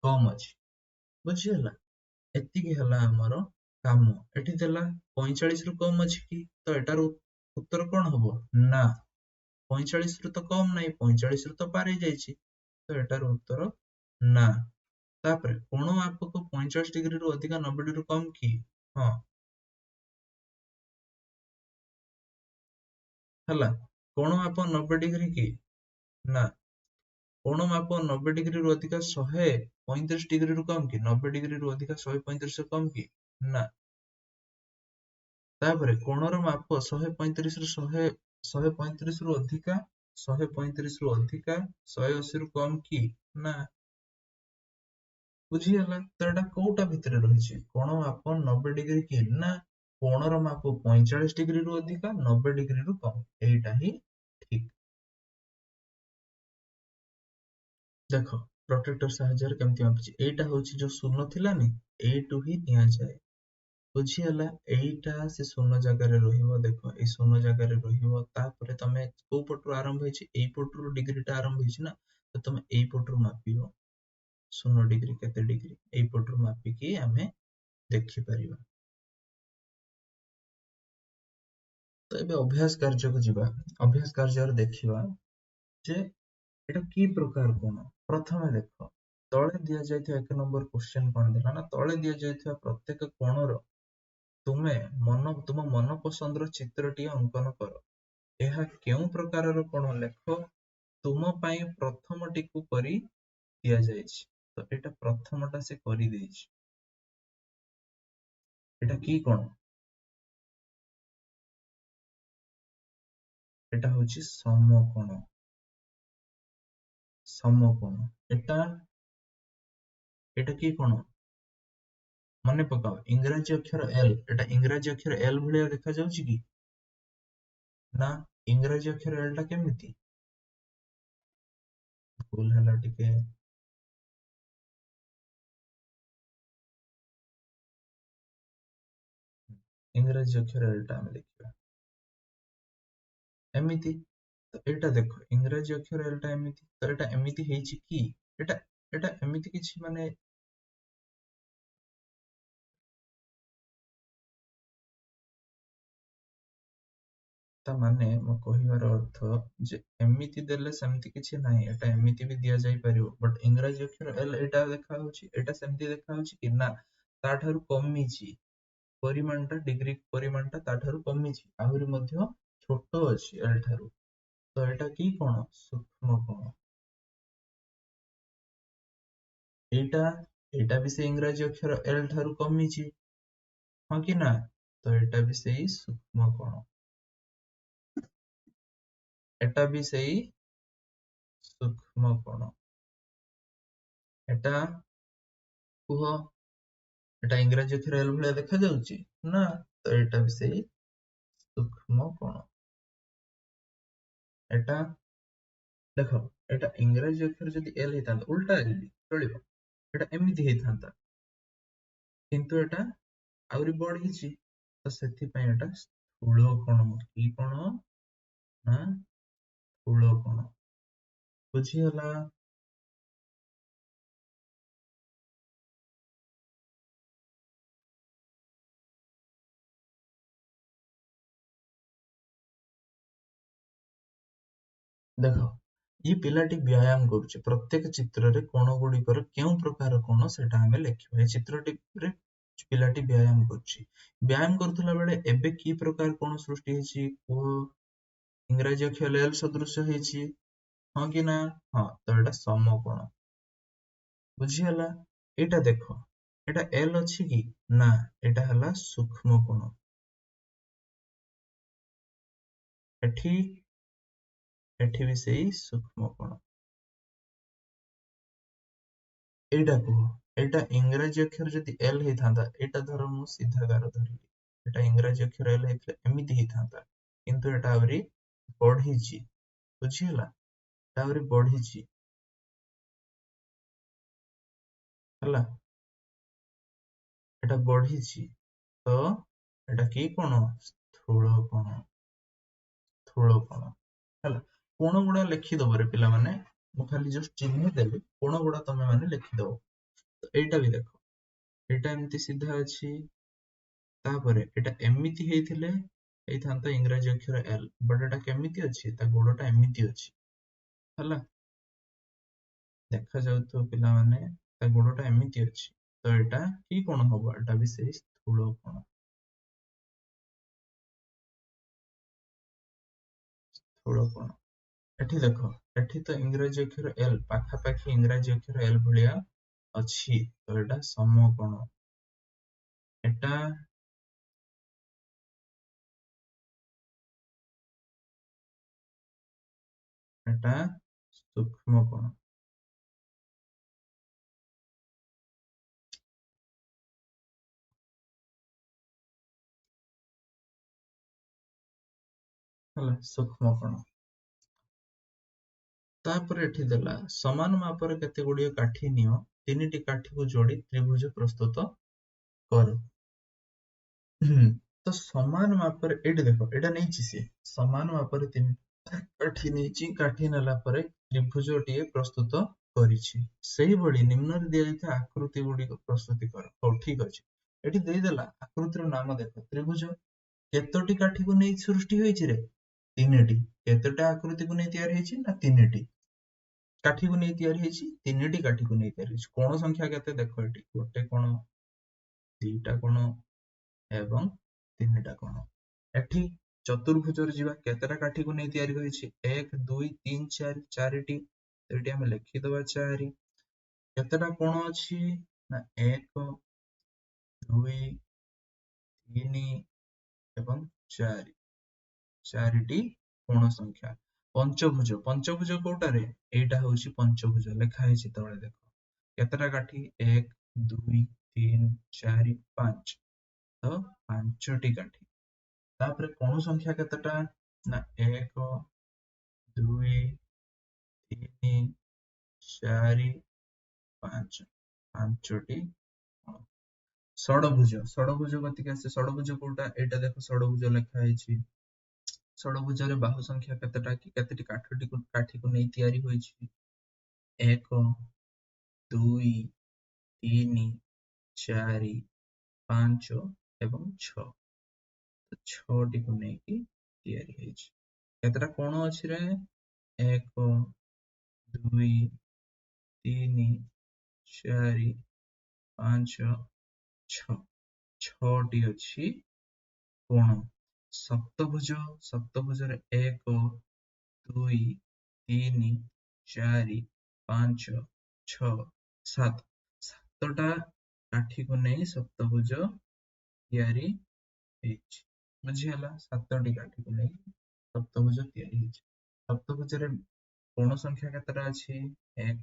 କମ ଅଛି। ବୁଝିହେଲା? ଏତିକି ହେଲା ଆମର କାମ। ଏଠି ଦେଲା 45 ରୁ କମ ଅଛି କି? ତ ଏଟାର ଉତ୍ତର କଣ ହବ? ନା। 45 ରୁ ତ କମ ନାହିଁ, 45 ରୁ ତ ପାରି ଯାଇଛି। ତ ଏଟାର ଉତ୍ତର ନା। ତାପରେ କୋଣ ମାପକ 45 ଡିଗ୍ରୀରୁ ଅଧିକା 90 ଡିଗ୍ରୀରୁ କମ କି? ହଁ। ହେଲା। କୋଣ ମାପ 90 ଡିଗ୍ରୀ କି? ନା। କୋଣ ମାପ 90 ଡିଗ୍ରୀରୁ ଅଧିକା 135 ଡିଗ୍ରୀରୁ କମ କି? 90 ଡିଗ୍ରୀରୁ ଅଧିକା 135 କମ କି? ନା। ତାପରେ କୋଣର ମାପ 135 ରୁ 135 ରୁ ଅଧିକା 135 ରୁ ଅଧିକା 180 ରୁ କମ କି? ନା। ବୁଝିଗଲା? ତ ଏଟା କୋଉଟା ଭିତରେ ରହିଛି? କୋଣ ମାପ 90 ଡିଗ୍ରୀ କି? ନା। କୋଣର ମାପ 45 ଡିଗ୍ରୀରୁ ଅଧିକା 90 ଡିଗ୍ରୀରୁ କମ। ଏଇଟା ହିଁ ଠିକ। ଦେଖ, ପ୍ରୋଟ୍ରାକ୍ଟର ସାହାଯ୍ୟରେ କେମିତି ମାପିଛି। ଏଇଟା ହଉଛି ଯୋଉ ଶୂନ ଥିଲାନି, ଏଇଠୁ ହିଁ ନିଆଯାଏ। ବୁଝିହେଲା? ଏଇଟା ସେ ଶୂନ ଜାଗାରେ ରହିବ। ଦେଖ, ଏଇ ଶୂନ ଜାଗାରେ ରହିବ। ତାପରେ ତମେ କୋଉ ପଟରୁ ଆରମ୍ଭ ହେଇଛି? ଏଇ ପଟରୁ ଡିଗ୍ରୀଟା ଆରମ୍ଭ ହେଇଛି ନା, ତ ତମେ ଏଇ ପଟରୁ ମାପିବ। 0 ଡିଗ୍ରୀ କେତେ ଡିଗ୍ରୀ, ଏଇ ପଟରୁ ମାପିକି ଆମେ ଦେଖିପାରିବା। ତ ଏବେ ଅଭ୍ୟାସ କାର୍ଯ୍ୟକୁ ଯିବା। ଅଭ୍ୟାସ କାର୍ଯ୍ୟରେ ଦେଖିବା ଯେ ଏଟା କି ପ୍ରକାର କୋଣ। ପ୍ରଥମେ ଦେଖ, ତଳେ ଦିଆଯାଇଥିବା 1 ନମ୍ବର କ୍ୱେଶ୍ଚନ କଣ ଦେଲା? ନା ତଳେ ଦିଆଯାଇଥିବା ପ୍ରତ୍ୟେକ କୋଣର ତୁମ ମନ ପସନ୍ଦର ଚିତ୍ରଟିଏ ଅଙ୍କନ କର। ଏହା କେଉଁ ପ୍ରକାରର କୋଣ? ଲେଖ। ତୁମ ପାଇଁ ପ୍ରଥମଟିକୁ କରି ଦିଆଯାଇଛି। ତ ଏଇଟା ପ୍ରଥମଟା ସେ କରିଦେଇଛି। ଏଟା କି କୋଣ? ଏଟା ହଉଛି ସମକୋଣ। ସମକୋଣ। ଏଟା କି କୋଣ? ମନେ ପକାଅ ଇଂରାଜୀ ଅକ୍ଷର ଏଲ୍, ଏଟା ଇଂରାଜୀ ଅକ୍ଷର ଏଲ୍ ଭଳିଆ ଦେଖାଯାଉଛି କି? ନା, ଇଂରାଜୀ ଅକ୍ଷର ଏଲ୍ ଟା କେମିତି? ଭୁଲ ହେଲା ଟିକେ। ଇଂରାଜୀ ଅକ୍ଷର ଏଲ୍ ଟା ଆମେ ଦେଖିବା ଏମିତି। ତ ଏଇଟା ଦେଖ ଇଂରାଜୀ ଅକ୍ଷର ଏଲ୍ ଟା ଏମିତି, ତ ଏଟା ଏମିତି ହେଇଛି କି? ଏଟା ଏଟା ଏମିତି କିଛି ମାନେ ତା ମାନେ ମୋ କହିବାର ଅର୍ଥ ଯେ ଏମିତି ଦେଲେ ସେମିତି କିଛି ନାହିଁ, ଏଟା ଏମିତି ବି ଦିଆଯାଇ ପାରିବ, ବଟ୍ ଇଂରାଜୀ ଅକ୍ଷର ଏଲ୍ ଏଇଟା ଦେଖାଯାଉଛି, ଏଇଟା ସେମିତି ଦେଖାଯାଉଛି କି? ନା, ତାଠାରୁ କମିଛି ପରିମାଣଟା, ଡିଗ୍ରୀ ପରିମାଣଟା ତାଠାରୁ କମିଛି, ଆହୁରି ମଧ୍ୟ ଛୋଟ ଅଛି ଏଲ୍ ଠାରୁ। ତ ଏଟା କି କଣ? ସୂକ୍ଷ୍ମ କୋଣ। ଏଇଟା ଏଇଟା ବି ସେ ଇଂରାଜୀ ଅକ୍ଷର ଏଲ୍ ଠାରୁ କମିଛି, ହଁ କି ନା? ତ ଏଟା ବି ସେଇ ସୂକ୍ଷ୍ମ କୋଣ, ଏଟା ବି ସେଇ ସୂକ୍ଷ୍ମ କୋଣ। ଏଟା କୁହ, ଏଟା ଇଂରାଜୀ ଅକ୍ଷର ଏଲ୍ ଭଳିଆ ଦେଖାଯାଉଛି ନା? ତ ଏଟା ବି ସେଇ ସୂକ୍ଷ୍ମ କୋଣ। ଏଟା ଦେଖ, ଏଟା ଇଂରାଜୀ ଅକ୍ଷର ଯଦି ଏଲ୍ ହେଇଥାନ୍ତା, ଉଲ୍ଟା ଏଲ୍ ବି ଚଳିବ, ଏଟା ଏମିତି ହେଇଥାନ୍ତା, କିନ୍ତୁ ଏଟା ଆହୁରି ବଢିଛି, ତ ସେଥିପାଇଁ ଏଟା ସ୍ଥୂଳ କୋଣ। କି କୋଣ? ନା ସ୍ଥୂଳ କୋଣ। ବୁଝିଗଲା? ଦେଖ, ଇଏ ପିଲାଟି ବ୍ୟାୟାମ କରୁଛି, ପ୍ରତ୍ୟେକ ଚିତ୍ରରେ କୋଣ ଗୁଡିକର କେଉଁ ପ୍ରକାର କୋଣ ସେଟା ଆମେ ଲେଖିବା। ଏ ଚିତ୍ରଟିରେ ପିଲାଟି ବ୍ୟାୟାମ କରୁଛି, ବ୍ୟାୟାମ କରୁଥିଲା ବେଳେ ଏବେ କି ପ୍ରକାର କୋଣ ସୃଷ୍ଟି ହେଇଛି କୁହ? ଇଂରାଜୀ ଅକ୍ଷର ଏଲ୍ ସଦୃଶ ହେଇଛି, ହଁ କି ନା? ହଁ, ତ ଏଟା ସମକୋଣ। ବୁଝିଗଲା? ଏଇଟା ଦେଖ, ଏଟା ଏଲ୍ ଅଛି କି? ନା, ଏଟା ହେଲା ସୂକ୍ଷ୍ମ କୋଣ। ଏଠି ଏଠି ବି ସେଇ ସୂକ୍ଷ୍ମ କୋଣ। ଏଇଟା କୁହ, ଏଇଟା ଇଂରାଜୀ ଅକ୍ଷର ଯଦି ଏଲ୍ ହେଇଥାନ୍ତା, ଏଇଟା ଧର ମୁଁ ସିଧା ଗାର ଧରିଲି, ଏଟା ଇଂରାଜୀ ଅକ୍ଷର ଏଲ୍ ହେଇଥିଲେ ଏମିତି ହେଇଥାନ୍ତା, କିନ୍ତୁ ଏଟା ଆହୁରି ବଢିଛି। ବୁଝିହେଲା? ଏଟା ଆହୁରି ବଢିଛି, ହେଲା? ଏଟା ବଢିଛି, ତ ଏଟା କି କୋଣ? ସ୍ଥୂଳ କୋଣ। ସ୍ଥୂଳ କୋଣ, ହେଲା? କୋଣ ଗୁଡା ଲେଖିଦବ ରେ ପିଲାମାନେ, ମୁଁ ଖାଲି ଜଷ୍ଟ ଚିହ୍ନି ଦେଲି, କୋଣ ଗୁଡା ତମେ ମାନେ ଲେଖିଦବ। ତ ଏଇଟା ବି ଦେଖ, ଏଇଟା ଏମିତି ସିଧା ଅଛି, ତାପରେ ଏଟା ଏମିତି ହେଇଥାନ୍ତା ଇଂରାଜୀ ଅକ୍ଷର ଏଲ୍, ବଟ୍ ଏଟା କେମିତି ଅଛି? ତା ଗୋଡଟା ଏମିତି ଅଛି, ହେଲା? ଦେଖାଯାଉଥିବ ପିଲାମାନେ, ତା ଗୋଡଟା ଏମିତି ଅଛି, ତ ଏଟା କି କୋଣ ହବ? ଏଟା ବି ସେଇ ସ୍ଥୂଳ କୋଣ। ସ୍ଥୂଳ କୋଣ। ଏଠି ଦେଖ, ଏଠି ତ ଇଂରାଜୀ ଅକ୍ଷର ଏଲ୍ ପାଖାପାଖି ଇଂରାଜୀ ଅକ୍ଷର ଏଲ୍ ଭଳିଆ ଅଛି, ତ ଏଟା ସମକୋଣ। ଏଟା ଏଟା ସୂକ୍ଷ୍ମ କୋଣ। ହେଲା, ସୂକ୍ଷ୍ମ କୋଣ। ତାପରେ ଏଠି ଦେଲା ସମାନ ମାପର କେତେ ଗୁଡିଏ କାଠି ନିଅ, ତିନିଟି କାଠିକୁ ଯୋଡି ତ୍ରିଭୁଜ ପ୍ରସ୍ତୁତ କର। ତ ସମାନ ମାପରେ, ଏଇଠି ଦେଖ, ଏଇଟା ନେଇଛି ସିଏ ସମାନ ମାପରେ ତିନି କାଠି ନେଇଛି, କାଠି ନେଲା ପରେ ତ୍ରିଭୁଜଟିଏ ପ୍ରସ୍ତୁତ କରିଛି, ସେଇଭଳି ନିମ୍ନରେ ଦିଆଯାଇଥିବା ଆକୃତି ଗୁଡିକ ପ୍ରସ୍ତୁତି କର। ହଉ ଠିକ ଅଛି, ଏଠି ଦେଇଦେଲା ଆକୃତିର ନାମ ଦେଖ, ତ୍ରିଭୁଜ। କେତୋଟି କାଠିକୁ ନେଇ ସୃଷ୍ଟି ହୋଇଛି ରେ? ତିନିଟି। କେତେଟା ଆକୃତିକୁ ନେଇ ତିଆରି ହେଇଛି? ନା ତିନିଟି କାଠିକୁ ନେଇ ତିଆରି ହେଇଛି, ତିନିଟି କାଠିକୁ ନେଇ ତିଆରି ହେଇଛି। କୋଣ ସଂଖ୍ୟା କେତେ ଦେଖ, ଏଠି ଗୋଟେ କୋଣ, ଦିଟା କୋଣ ଏବଂ ତିନିଟା କୋଣ। ଏଠି ଚତୁର୍ଭୁଜରେ ଯିବା, କେତେଟା କାଠିକୁ ନେଇ ତିଆରି ହୋଇଛି? 1 2 3 4, ଚାରିଟି। ଏଠି ଆମେ ଲେଖିଦବା 4। କେତେଟା କୋଣ ଅଛି? ନା 1 2 3 ଏବଂ 4, ଚାରିଟି କୋଣ ସଂଖ୍ୟା। ପଞ୍ଚଭୁଜ, ପଞ୍ଚଭୁଜ କୋଉଟାରେ? ଏଇଟା ହଉଛି ପଞ୍ଚଭୁଜ, ଲେଖା ହେଇଛି ତଳେ ଦେଖ। କେତେଟା କାଠି? 1 2 3 4 5 ତ 5ଟି କାଠି। ତାପରେ କୋଣ ସଂଖ୍ୟା କେତେଟା ନା 1 2 3 4 5 5ଟି କୋଣ। ଷଡଭୁଜ, ଷଡଭୁଜ କତିକି ଆସେ। ଷଡଭୁଜ କୋଉଟା? ଏଇଟା ଦେଖ ଷଡଭୁଜ ଲେଖା ହେଇଛି। ଷଡଭୁଜରେ ବାହୁ ସଂଖ୍ୟା କେତେଟା କି କେତେଟି କାଠିକୁ ନେଇ ତିଆରି ହୋଇଛି? 1 2 3 4 5 ଏବଂ 6। 6ଟିକୁ ନେଇକି ତିଆରି ହେଇଛି। କେତେଟା କୋଣ ଅଛି ରେ? 1 2 3 4 5 6। 6ଟି ଅଛି କୋଣ। ସପ୍ତଭୁଜ, ସପ୍ତଭୁଜରେ 1 2 3 4 5 6 7। 7ଟା କାଠିକୁ ନେଇ ସପ୍ତଭୁଜ ତିଆରି ହେଇଛି। ବୁଝିହେଲା? 7ଟି କାଠିକୁ ନେଇ ସପ୍ତଭୁଜ ତିଆରି ହେଇଛି। ସପ୍ତଭୁଜରେ କୋଣ ସଂଖ୍ୟା କେତେଟା ଅଛି? 1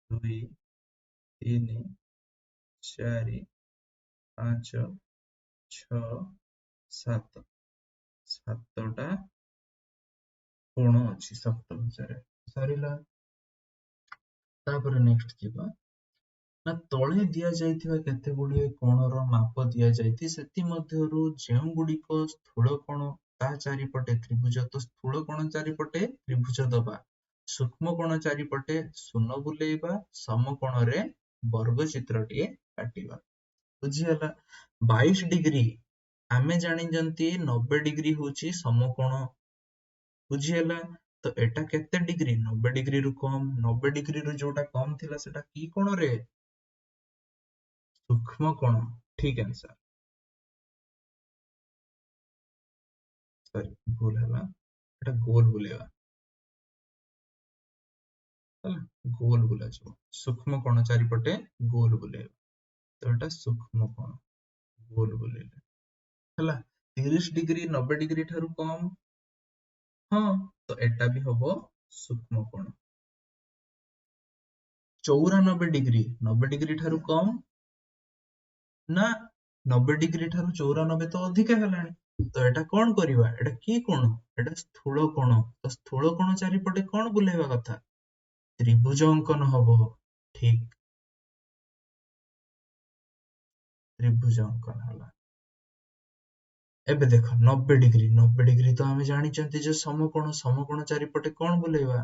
2 3 4 5 6 7। 7ଟା କୋଣ ଅଛି ସପ୍ତଭୁଜରେ। ସରିଲା। ତାପରେ ନେକ୍ସଟ ଯିବା ନା ତଳେ ଦିଆଯାଇଥିବା କେତେ ଗୁଡିଏ କୋଣର ମାପ ଦିଆଯାଇଛି, ସେଥିମଧ୍ୟରୁ ଯେଉଁ ଗୁଡିକ ସ୍ଥୂଳ କୋଣ ତା ଚାରିପଟେ ତ୍ରିଭୁଜ। ତ ସ୍ଥୂଳ କୋଣ ଚାରିପଟେ ତ୍ରିଭୁଜ ଦବା, ସୂକ୍ଷ୍ମ କୋଣ ଚାରିପଟେ ଶୂନ ବୁଲେଇବା, ସମକୋଣରେ ବର୍ଗ ଚିତ୍ରଟିଏ କାଟିବା। ବୁଝିଗଲା? 22 ଡିଗ୍ରୀ ଆମେ ଜାଣିଛନ୍ତି 90 ଡିଗ୍ରୀ ହଉଛି ସମକୋଣ। ବୁଝିହେଲା? ତ ଏଟା କେତେ ଡିଗ୍ରୀ? 90 ଡିଗ୍ରୀରୁ କମ। 90 ଡିଗ୍ରୀରୁ ଯୋଉଟା କମ ଥିଲା ସେଟା କି କୋଣରେ? ସୂକ୍ଷ୍ମ କୋଣ। ଠିକ ଆନ୍ସର। ସରି, ଭୁଲ ହେଲା। ଏଟା ଗୋଲ ବୁଲେଇବା ହେଲା, ଗୋଲ ବୁଲାଯିବ। ସୂକ୍ଷ୍ମ କୋଣ ଚାରିପଟେ ଗୋଲ ବୁଲେଇବା, ତ ଏଟା ସୂକ୍ଷ୍ମ କୋଣ। ଗୋଲ ବୁଲେଇଲେ ହେଲା। 30 ଡିଗ୍ରୀ 90 ଡିଗ୍ରୀ ଠାରୁ କମ। ହଁ, ତ ଏଟା ବି ହବ ସୂକ୍ଷ୍ମ କୋଣ। 94 ଡିଗ୍ରୀ 90 ଡିଗ୍ରୀ ଠାରୁ କମ ନା, 90 ଡିଗ୍ରୀ ଠାରୁ 94 ତ ଅଧିକା ହେଲାଣି। ତ ଏଟା କଣ କରିବା? ଏଟା କି କୋଣ? ଏଟା ସ୍ଥୂଳ କୋଣ। ତ ସ୍ଥୂଳ କୋଣ ଚାରିପଟେ କଣ ବୁଲେଇବା କଥା? ତ୍ରିଭୁଜ ଅଙ୍କନ ହବ। ଠିକ, ତ୍ରିଭୁଜ ଅଙ୍କନ ହେଲା। ଏବେ ଦେଖ 90 ଡିଗ୍ରୀ। 90 ଡିଗ୍ରୀ ତ ଆମେ ଜାଣିଛନ୍ତି ଯେ ସମକୋଣ। ସମକୋଣ ଚାରିପଟେ କଣ ବୁଲେଇବା?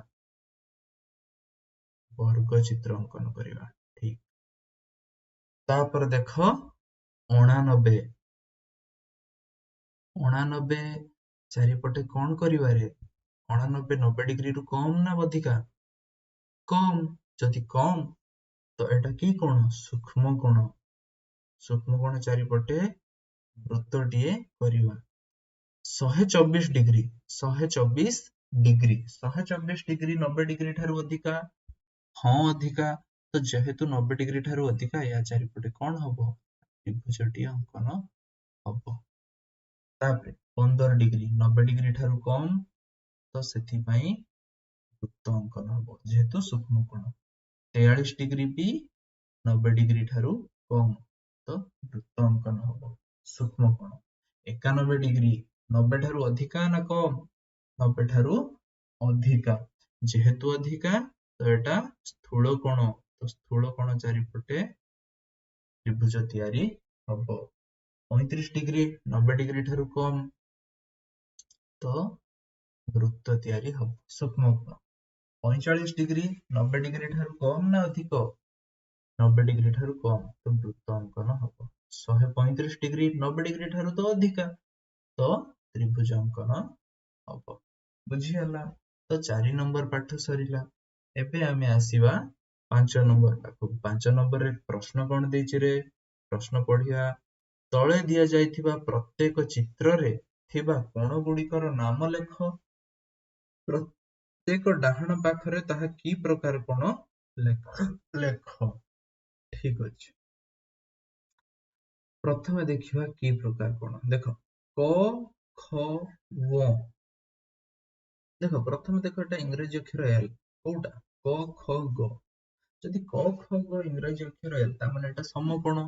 ବର୍ଗ ଚିତ୍ର ଅଙ୍କନ କରିବା। ଠିକ। ତାପରେ ଦେଖ 89। 89 ଚାରିପଟେ କଣ କରିବାରେ? 89 90 ଡିଗ୍ରୀରୁ କମ ନା ଅଧିକା? କମ। ଯଦି କମ ତ ଏଟା କି କୋଣ? ସୂକ୍ଷ୍ମ କୋଣ। ସୂକ୍ଷ୍ମ କୋଣ ଚାରିପଟେ ବୃତ୍ତଟିଏ କରିବା। 124 ଡିଗ୍ରୀ 124 ଡିଗ୍ରୀ 124 ଡିଗ୍ରୀ 90 ଡିଗ୍ରୀ ଠାରୁ ଅଧିକା? ହଁ, ଅଧିକା। ତ ଯେହେତୁ 90 ଡିଗ୍ରୀ ଠାରୁ ଅଧିକା, ଏହା ଚାରିପଟେ କଣ ହବ? ତ୍ରିଭୁଜଟିଏ ଅଙ୍କନ ହବ। ତାପରେ 15 ଡିଗ୍ରୀ 90 ଡିଗ୍ରୀ ଠାରୁ କମ, ତ ସେଥିପାଇଁ ବୃତ୍ତ ଅଙ୍କନ ହବ, ଯେହେତୁ ସୂକ୍ଷ୍ମ କୋଣ। 43 ଡିଗ୍ରୀ ବି 90 ଡିଗ୍ରୀ ଠାରୁ କମ, ତ ବୃତ୍ତ ଅଙ୍କନ ହବ, ସୂକ୍ଷ୍ମ କୋଣ। 91 ଡିଗ୍ରୀ 90 ଠାରୁ ଅଧିକା ନା କମ? 90 ଠାରୁ ଅଧିକା। ଯେହେତୁ ଅଧିକା, ତ ଏଟା ସ୍ଥୂଳ କୋଣ। ତ ସ୍ଥୂଳ କୋଣ ଚାରିପଟେ ତ୍ରିଭୁଜ ତିଆରି ହବ। 35 ଡିଗ୍ରୀ 90 ଡିଗ୍ରୀ ଠାରୁ କମ, ତ ବୃତ୍ତ ତିଆରି ହବ, ସୂକ୍ଷ୍ମ କୋଣ। 45 ଡିଗ୍ରୀ 90 ଡିଗ୍ରୀ ଠାରୁ କମ ନା ଅଧିକ? 90 ଡିଗ୍ରୀ ଠାରୁ କମ, ତ ବୃତ୍ତ ଅଙ୍କନ ହବ। 135 ଡିଗ୍ରୀ 90 ଡିଗ୍ରୀ ଠାରୁ ତ ଅଧିକା, ତ ତ୍ରିଭୁଜ ଅଙ୍କନ ହବ। ବୁଝିହେଲା? ତ 4 ନମ୍ବର ପାଠ ସରିଲା। ଏବେ ଆମେ ଆସିବା 5 ନମ୍ବର ପାଖକୁ। 5 ନମ୍ବରରେ ପ୍ରଶ୍ନ କଣ ଦେଇଛି ରେ? ପ୍ରଶ୍ନ ପଢିବା। ତଳେ ଦିଆଯାଇଥିବା ପ୍ରତ୍ୟେକ ଚିତ୍ରରେ ଥିବା କୋଣ ଗୁଡିକର ନାମ ଲେଖ। ପ୍ରତ୍ୟେକ ଡାହାଣ ପାଖରେ ତାହା କି ପ୍ରକାର କୋଣ ଲେଖ। ଠିକ ଅଛି। ପ୍ରଥମେ ଦେଖିବା କି ପ୍ରକାର କୋଣ। ଦେଖ କ ଖ ଗ। ଦେଖ ପ୍ରଥମେ ଦେଖ, ଏଟା ଇଂରେଜୀ ଅକ୍ଷର ଏଲ। କୋଉଟା? କ ଖ ଗ। ଯଦି କ ଖ ଗ ଇଂରାଜୀ ଅକ୍ଷର L ତା ମାନେ ଏଟା ସମକୋଣ।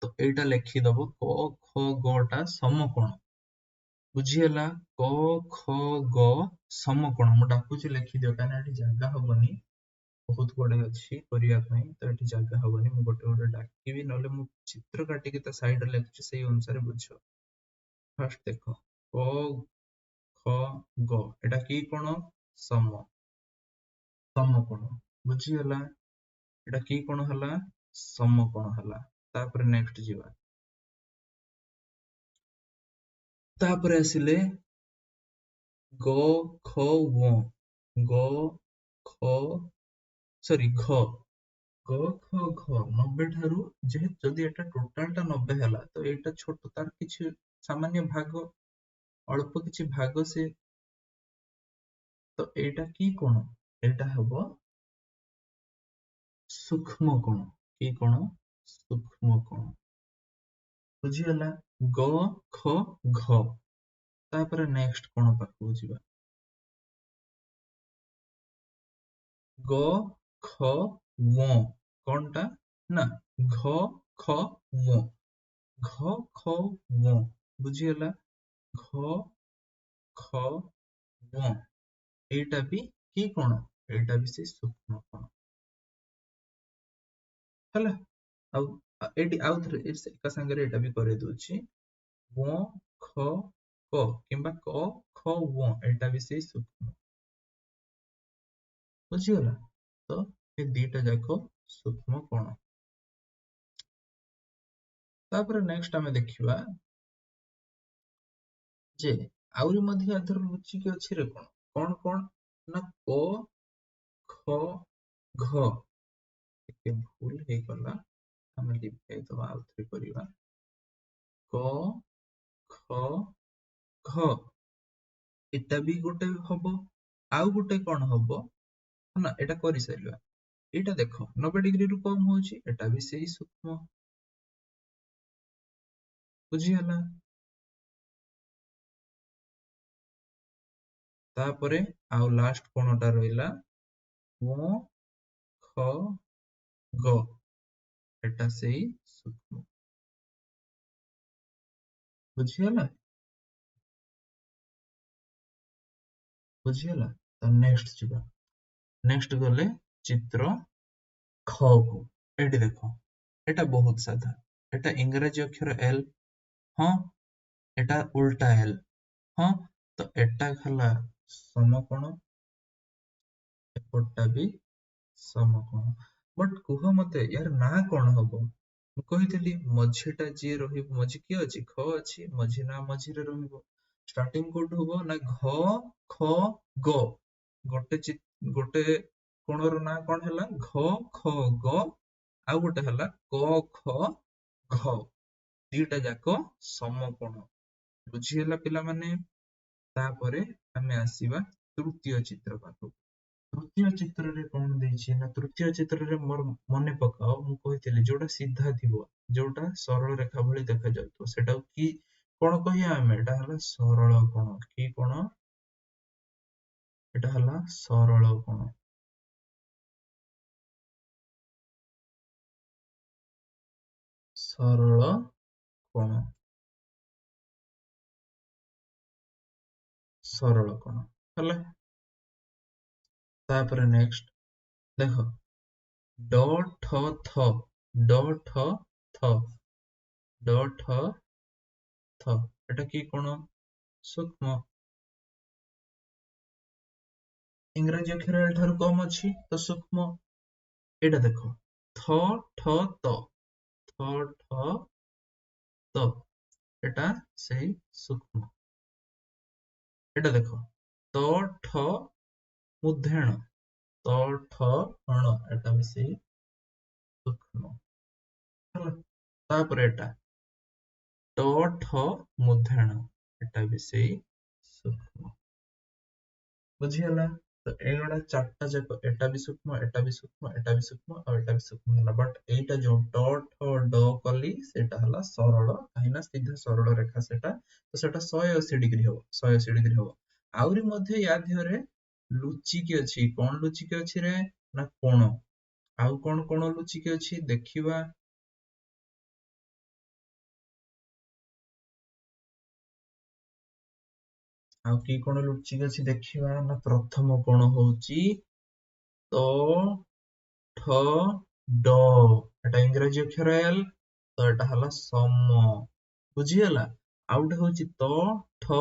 ତ ଏଇଟା ଲେଖିଦବ କ ଖ ଗ ଟା ସମକୋଣ। ବୁଝିହେଲା? କ ଖ ଗ ସମକୋଣ। ମୁଁ ଡାକୁଛି ଲେଖିଦିଅ କାହିଁକିନା ଏଠି ଜାଗା ହବନି, ବହୁତ ଗୁଡେ ଅଛି କରିବା ପାଇଁ, ତ ଏଠି ଜାଗା ହବନି। ମୁଁ ଗୋଟେ ଗୋଟେ ଡାକିବି, ନହେଲେ ମୁଁ ଚିତ୍ର କାଟିକି ତା ସାଇଡରେ ଲେଖୁଛି, ସେଇ ଅନୁସାରେ ବୁଝ। ଫାର୍ଷ୍ଟ ଦେଖ କ ଖ ଗ ଏଟା କି କୋଣ? ସମକୋଣ। ବୁଝିଗଲା? ଏଟା କି କୋଣ ହେଲା? ସମକୋଣ ହେଲା। ତାପରେ ନେକ୍ସଟ ଯିବା। ତାପରେ ଆସିଲେ ଗ ଖ ଗ ଗ ଖ ସରି ଘ ଗ ଖ ଘ 90 ଠାରୁ, ଯେହେତୁ ଯଦି ଏଟା ଟୋଟାଲ ଟା 90 ହେଲା ତ ଏଇଟା ଛୋଟ, ତାର କିଛି ସାମାନ୍ୟ ଭାଗ, ଅଳ୍ପ କିଛି ଭାଗ ସେ, ତ ଏଇଟା କି କୋଣ? ଏଇଟା ହବ ସୂକ୍ଷ୍ମ କୋଣ। କି କୋଣ? ସୂକ୍ଷ୍ମ କୋଣ। ବୁଝିଗଲା? ଗ ଖ ଘ। ତାପରେ ନେକ୍ସଟ କୋଣ ପାଖକୁ ଯିବା। ଗ ଖ ଗ କଣଟା? ନା ଘ ଖ ଗ ଘ ଖ ଗ। ବୁଝିଗଲା? ଘ ଖ ଗ ଏଇଟା ବି କି କୋଣ? ଏଇଟା ବି ସେ ସୂକ୍ଷ୍ମ କୋଣ। ହେଲା? ଆଉ ଏଇଠି ଆଉ ଥରେ ଏକା ସାଙ୍ଗରେ ଏଇଟା ବି କରେଇ ଦଉଛି। ଗ ଖ କ କିମ୍ବା କ ଖ ଗ ଏଇଟା ବି ସେଇ ସୂକ୍ଷ୍ମ। ବୁଝିଗଲା? ତ ଏ ଦିଟା ଯାକ ସୂକ୍ଷ୍ମ କୋଣ। ତାପରେ ନେକ୍ସଟ ଆମେ ଦେଖିବା ଯେ ଆହୁରି ମଧ୍ୟ ଏଥର ଲୁଚିକି ଅଛି ରେ କଣ? କଣ କଣ? ନା କ ଖ ଘ। ଟିକେ ଭୁଲ ହେଇଗଲା, ଆମେ ଲିଭେଇଦବା, ଆଉଥରେ କରିବା। କ ଖ ଘ ଏଟା ବି ଗୋଟେ ହବ। ଆଉ ଗୋଟେ କଣ ହବ? ନା ଏଟା କରିସାରିବା। ଏଇଟା ଦେଖ 90 ଡିଗ୍ରୀରୁ କମ ହଉଛି, ଏଟା ବି ସେଇ ସୂକ୍ଷ୍ମ। ବୁଝିଗଲା? ତାପରେ ଆଉ ଲାଷ୍ଟ କୋଣଟା ରହିଲା ଗ ଖ ଗ ଏଟା ସେଇ ସୂକ୍ଷ୍ମ। ବୁଝିଗଲା? ବୁଝିଗଲା? ତ ନେକ୍ସଟ ଯିବା। ନେକ୍ସଟ ଗଲେ ଚିତ୍ର ଖ କୁ। ଏଇଠି ଦେଖ, ଏଟା ବହୁତ ସାଧା। ଏଟା ଇଂରାଜୀ ଅକ୍ଷର L, ହଁ। ଏଟା ଉଲ୍ଟା L, ହଁ। ତ ଏଟା ହେଲା ସମକୋଣ, ଏପଟଟା ବି ସମକୋଣ। ବଟ କୁହ ମତେ ୟାର ନାଁ କଣ ହବ? ମୁଁ କହିଥିଲି ମଝିଟା ଯିଏ ରହିବ, ମଝି କିଏ ଅଛି? ଖ ଅଛି, ମଝି ନା ମଝିରେ ରହିବ। ଷ୍ଟାର୍ଟିଂ କୋଉଠୁ ହବ? ନା ଘ ଖ ଗ। ଗୋଟେ କୋଣର ନାଁ କଣ ହେଲା? ଘ ଖ ଗ। ଆଉ ଗୋଟେ ହେଲା କ ଖ ଘ। ଦିଟା ଯାକ ସମକୋଣ। ବୁଝିହେଲା ପିଲାମାନେ? ତାପରେ ଆମେ ଆସିବା ତୃତୀୟ ଚିତ୍ର ପାଖକୁ। ତୃତୀୟ ଚିତ୍ରରେ କଣ ଦେଇଛି? ନା ତୃତୀୟ ଚିତ୍ରରେ ମୋର ମନେ ପକାଅ, ମୁଁ କହିଥିଲି ଯୋଉଟା ସିଧା ଥିବ, ଯୋଉଟା ସରଳ ରେଖା ଭଳି ଦେଖାଯାଉଥିବ, ସେଟାକୁ କି କଣ କହିବା ଆମେ? ଏଟା ହେଲା ସରଳ କୋଣ। କି କୋଣ? ଏଟା ହେଲା ସରଳ କୋଣ। ସରଳ କୋଣ। ସରଳ କୋଣ ହେଲା। ତାପରେ ନେକ୍ସଟ ଦେଖ ଡ ଠ ଥ, ଡ ଠ ଥ, ଡ ଠ ଥ ଏଟା କି କୋଣ? ସୂକ୍ଷ୍ମ। ଇଂରାଜୀ ଅକ୍ଷର L ଠାରୁ କମ ଅଛି ତ ସୂକ୍ଷ୍ମ। ଏଇଟା ଦେଖ ଥ ଠ ତ, ଥ ଠ ତ ଏଟା ସେଇ ସୂକ୍ଷ୍ମ। ଏଟା ଦେଖ ତ ଠ ମୁଧେଣ, ତ ଠ ଣ ଏଟା ବି ସେଇ ସୂକ୍ଷ୍ମ ହେଲା। ତାପରେ ଏଟା ଟ ଠ ମୁଧେଣ ଏଟା ବି ସେଇ ସୂକ୍ଷ୍ମ। ବୁଝିଗଲା? ତ ଏଇଗୁଡା ଚାରିଟା ଯାକ, ଏଟା ବି ସୂକ୍ଷ୍ମ, ଏଟା ବି ସୂକ୍ଷ୍ମ, ଏଟା ବି ସୂକ୍ଷ୍ମ, ଆଉ ଏଟା ବି ସୂକ୍ଷ୍ମ ହେଲା। ବଟ ଏଇଟା ଯୋଉ ଟ ଠ ଡ କଲି ସେଇଟା ହେଲା ସରଳ, କାହିଁକି ନା ସିଧା ସରଳ ରେଖା ସେଟା, ତ ସେଟା 180 ଡିଗ୍ରୀ ହବ, 180 ଡିଗ୍ରୀ ହବ। ଆହୁରି ମଧ୍ୟ ୟା ଦେହରେ ଲୁଚିକି ଅଛି। କଣ ଲୁଚିକି ଅଛି ରେ? ନା କୋଣ। ଆଉ କଣ ଲୁଚିକି ଅଛି ଦେଖିବା। ଆଉ କି କଣ ଲୁଚିକି ଅଛି ଦେଖିବା ନା ପ୍ରଥମ କଣ ହଉଛି ତ ଠ ଡ ଏଟା ଇଂରାଜୀ ଅକ୍ଷର ଏଲ ତ ଏଟା ହେଲା ସମ ବୁଝିଗଲା। ଆଉ ଗୋଟେ ହଉଛି ତ ଠ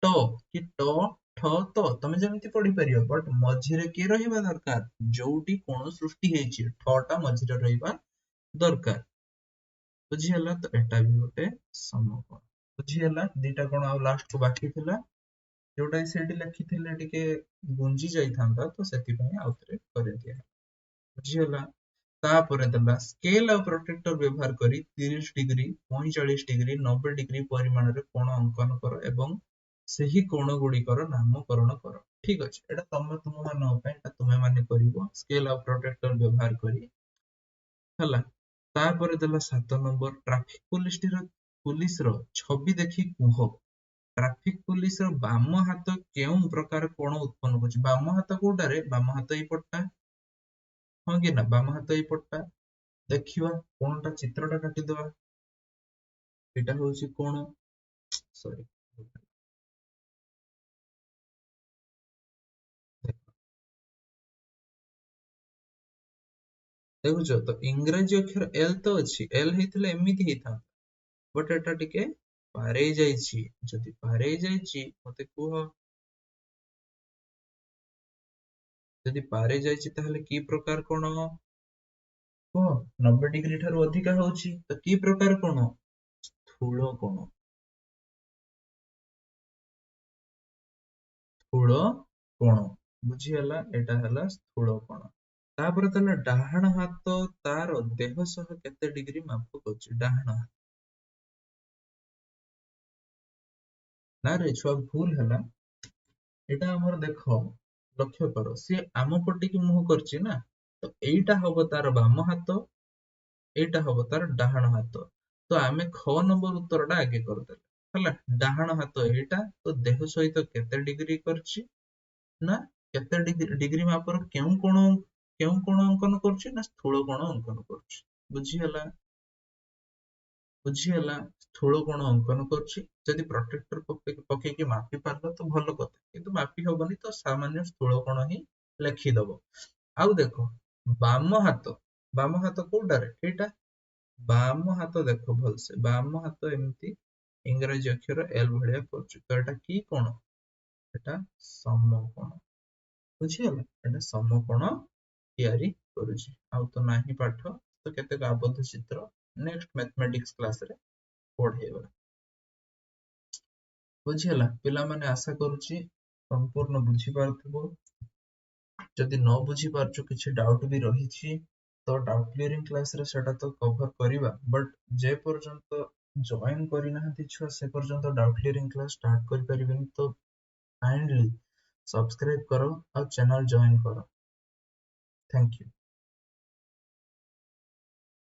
ଟ କି ଟ ଠ ତ ତମେ ଯେମିତି ପଢିପାରିବ ବଟ ମଝିରେ କିଏ ରହିବା ଦରକାର ଯୋଉଠି କୋଣ ସୃଷ୍ଟି ହେଇଛି ଠ ଟା ମଝିରେ ରହିବା ଦରକାର ବୁଝିଗଲା। ତ ଏଟା ବି ଗୋଟେ ସମକୋଣ ବୁଝିଗଲା। ଦିଟା କଣ ଆଉ ଲାଷ୍ଟ କୁ ବାକି ଥିଲା ଯୋଉଟା ସେଇଠି ଲେଖିଥିଲେ ଟିକେ ଗୁଞ୍ଜି ଯାଇଥାନ୍ତା ତ ସେଥିପାଇଁ ଆଉଥରେ କରିଦିଆ ବୁଝିଗଲା। ତାପରେ ଦେଲା ସ୍କେଲ ଆଉ ପ୍ରୋଟ୍ରାକ୍ଟର ବ୍ୟବହାର କରି 30 ଡିଗ୍ରୀ 45 ଡିଗ୍ରୀ 90 ଡିଗ୍ରୀ ପରିମାଣରେ କୋଣ ଅଙ୍କନ କର ଏବଂ ସେହି କୋଣ ଗୁଡିକର ନାମକରଣ କର। ଠିକ ଅଛି ଏଟା ତୁମ ମାନଙ୍କ ପାଇଁ ଏଟା ତୁମେ ମାନେ କରିବ ସ୍କେଲ ଆଉ ପ୍ରୋଟ୍ରାକ୍ଟର ବ୍ୟବହାର କରି ହେଲା। ତାପରେ ଦେଲା 7 ନମ୍ବର ଟ୍ରାଫିକ ପୁଲିସର ଛବି ଦେଖି କୁହ ଟ୍ରାଫିକ ପୁଲିସର ବାମ ହାତ କେଉଁ ପ୍ରକାର କୋଣ ଉତ୍ପନ୍ନ କରୁଛି। ବାମ ହାତ କୋଉଟାରେ ବାମ ହାତ ଏଇପଟଟା ହଁ କି ନା ବାମ ହାତ ଏଇପଟଟା ଦେଖିବା କୋଣଟା ଚିତ୍ରଟା କାଟିଦବା ଏଇଟା ହଉଛି କୋଣ ସରି ଦେଖୁଛ ତ ଇଂରାଜୀ ଅକ୍ଷର ଏଲ ତ ଅଛି ଏଲ ହେଇଥିଲେ ଏମିତି ହେଇଥାନ୍ତା ବଟ ଏଟା ଟିକେ ପାରେଇ ଯାଇଛି ଯଦି ପାରେଇ ଯାଇଛି ମତେ କୁହ ଯଦି ପାରେଇ ଯାଇଛି ତାହେଲେ କି ପ୍ରକାର କୋଣ କୁହ 90 ଡିଗ୍ରୀ ଠାରୁ ଅଧିକା ହଉଛି ତ କି ପ୍ରକାର କୋଣ ସ୍ଥୂଳ କୋଣ ସ୍ଥୂଳ କୋଣ ବୁଝିହେଲା ଏଇଟା ହେଲା ସ୍ଥୂଳ କୋଣ। ତାପରେ ତାହେଲେ ଡାହାଣ ହାତ ତାର ଦେହ ସହ କେତେ ଡିଗ୍ରୀ ମାପ କରୁଛି ଡାହାଣ ହାତ ନା ରେ ଛୁଆ ଭୁଲ ହେଲା ଏଇଟା ଆମର ଦେଖ ଲକ୍ଷ୍ୟ କର ସିଏ ଆମ ପଟିକି ମୁହଁ କରିଛି ନା ତ ଏଇଟା ହବ ତାର ବାମ ହାତ ଏଇଟା ହବ ତାର ଡାହାଣ ହାତ ତ ଆମେ ଖ ନମ୍ବର ଉତ୍ତର ଟା ଆଗେ କରିଦେଲେ ହେଲା ଡାହାଣ ହାତ ଏଇଟା ତ ଦେହ ସହିତ କେତେ ଡିଗ୍ରୀ କରିଛି ନା କେତେ ଡିଗ୍ରୀ ମାପର କେଉଁ କୋଣ ଅଙ୍କନ କରୁଛି ନା ସ୍ଥୂଳ କୋଣ ଅଙ୍କନ କରୁଛି ବୁଝିହେଲା। ବୁଝିହେଲା ସ୍ଥୂଳ କୋଣ ଅଙ୍କନ କରୁଛି ଯଦି ପ୍ରୋଟ୍ରାକ୍ଟର ପକେଇକି ମାପି ପାରିଲ ତ ଭଲ କଥା କିନ୍ତୁ ମାପି ହବନି ତ ସାମାନ୍ୟ ସ୍ଥୂଳ କୋଣ ହିଁ ଲେଖିଦବ। ଆଉ ଦେଖ ବାମ ହାତ କୋଉଟାରେ ଏଇଟା ବାମ ହାତ ଦେଖ ଭଲସେ ବାମ ହାତ ଏମିତି ଇଂରାଜୀ ଅକ୍ଷର ଏଲ ଭଳିଆ କରୁଛି ତ ଏଟା କି କୋଣ ଏଟା ସମକୋଣ ବୁଝିଗଲା ଏଟା ସମକୋଣ ତିଆରି କରୁଛି ଆଉ ତ ନାହିଁ ପାଠ ତ କେତେକ ଆବଦ୍ଧ ଚିତ୍ର ନେକ୍ସଟ ମ୍ୟାଥମେଟିକ୍ସ କ୍ଲାସରେ ପଢେଇବା ବୁଝିହେଲା ପିଲାମାନେ ଆଶା କରୁଛି ସମ୍ପୂର୍ଣ୍ଣ ବୁଝିପାରୁଥିବ ଯଦି ନ ବୁଝି ପାରୁଛ କିଛି ଡାଉଟ ବି ରହିଛି ତ ଡାଉଟ କ୍ଲିୟରିଂ କ୍ଲାସରେ ସେଟା ତ କଭର କରିବା ବଟ ଯେ ପର୍ଯ୍ୟନ୍ତ ଜଏନ କରିନାହାନ୍ତି ଛୁଆ ସେ ପର୍ଯ୍ୟନ୍ତ ଡାଉଟ କ୍ଲିୟରିଂ କ୍ଲାସ ଷ୍ଟାର୍ଟ କରିପାରିବେନି ତ କାଇଣ୍ଡଲି ସବସ୍କ୍ରାଇବ କର ଆଉ ଚ୍ୟାନେଲ ଜଏନ କର ଥ୍ୟାଙ୍କ ୟୁ।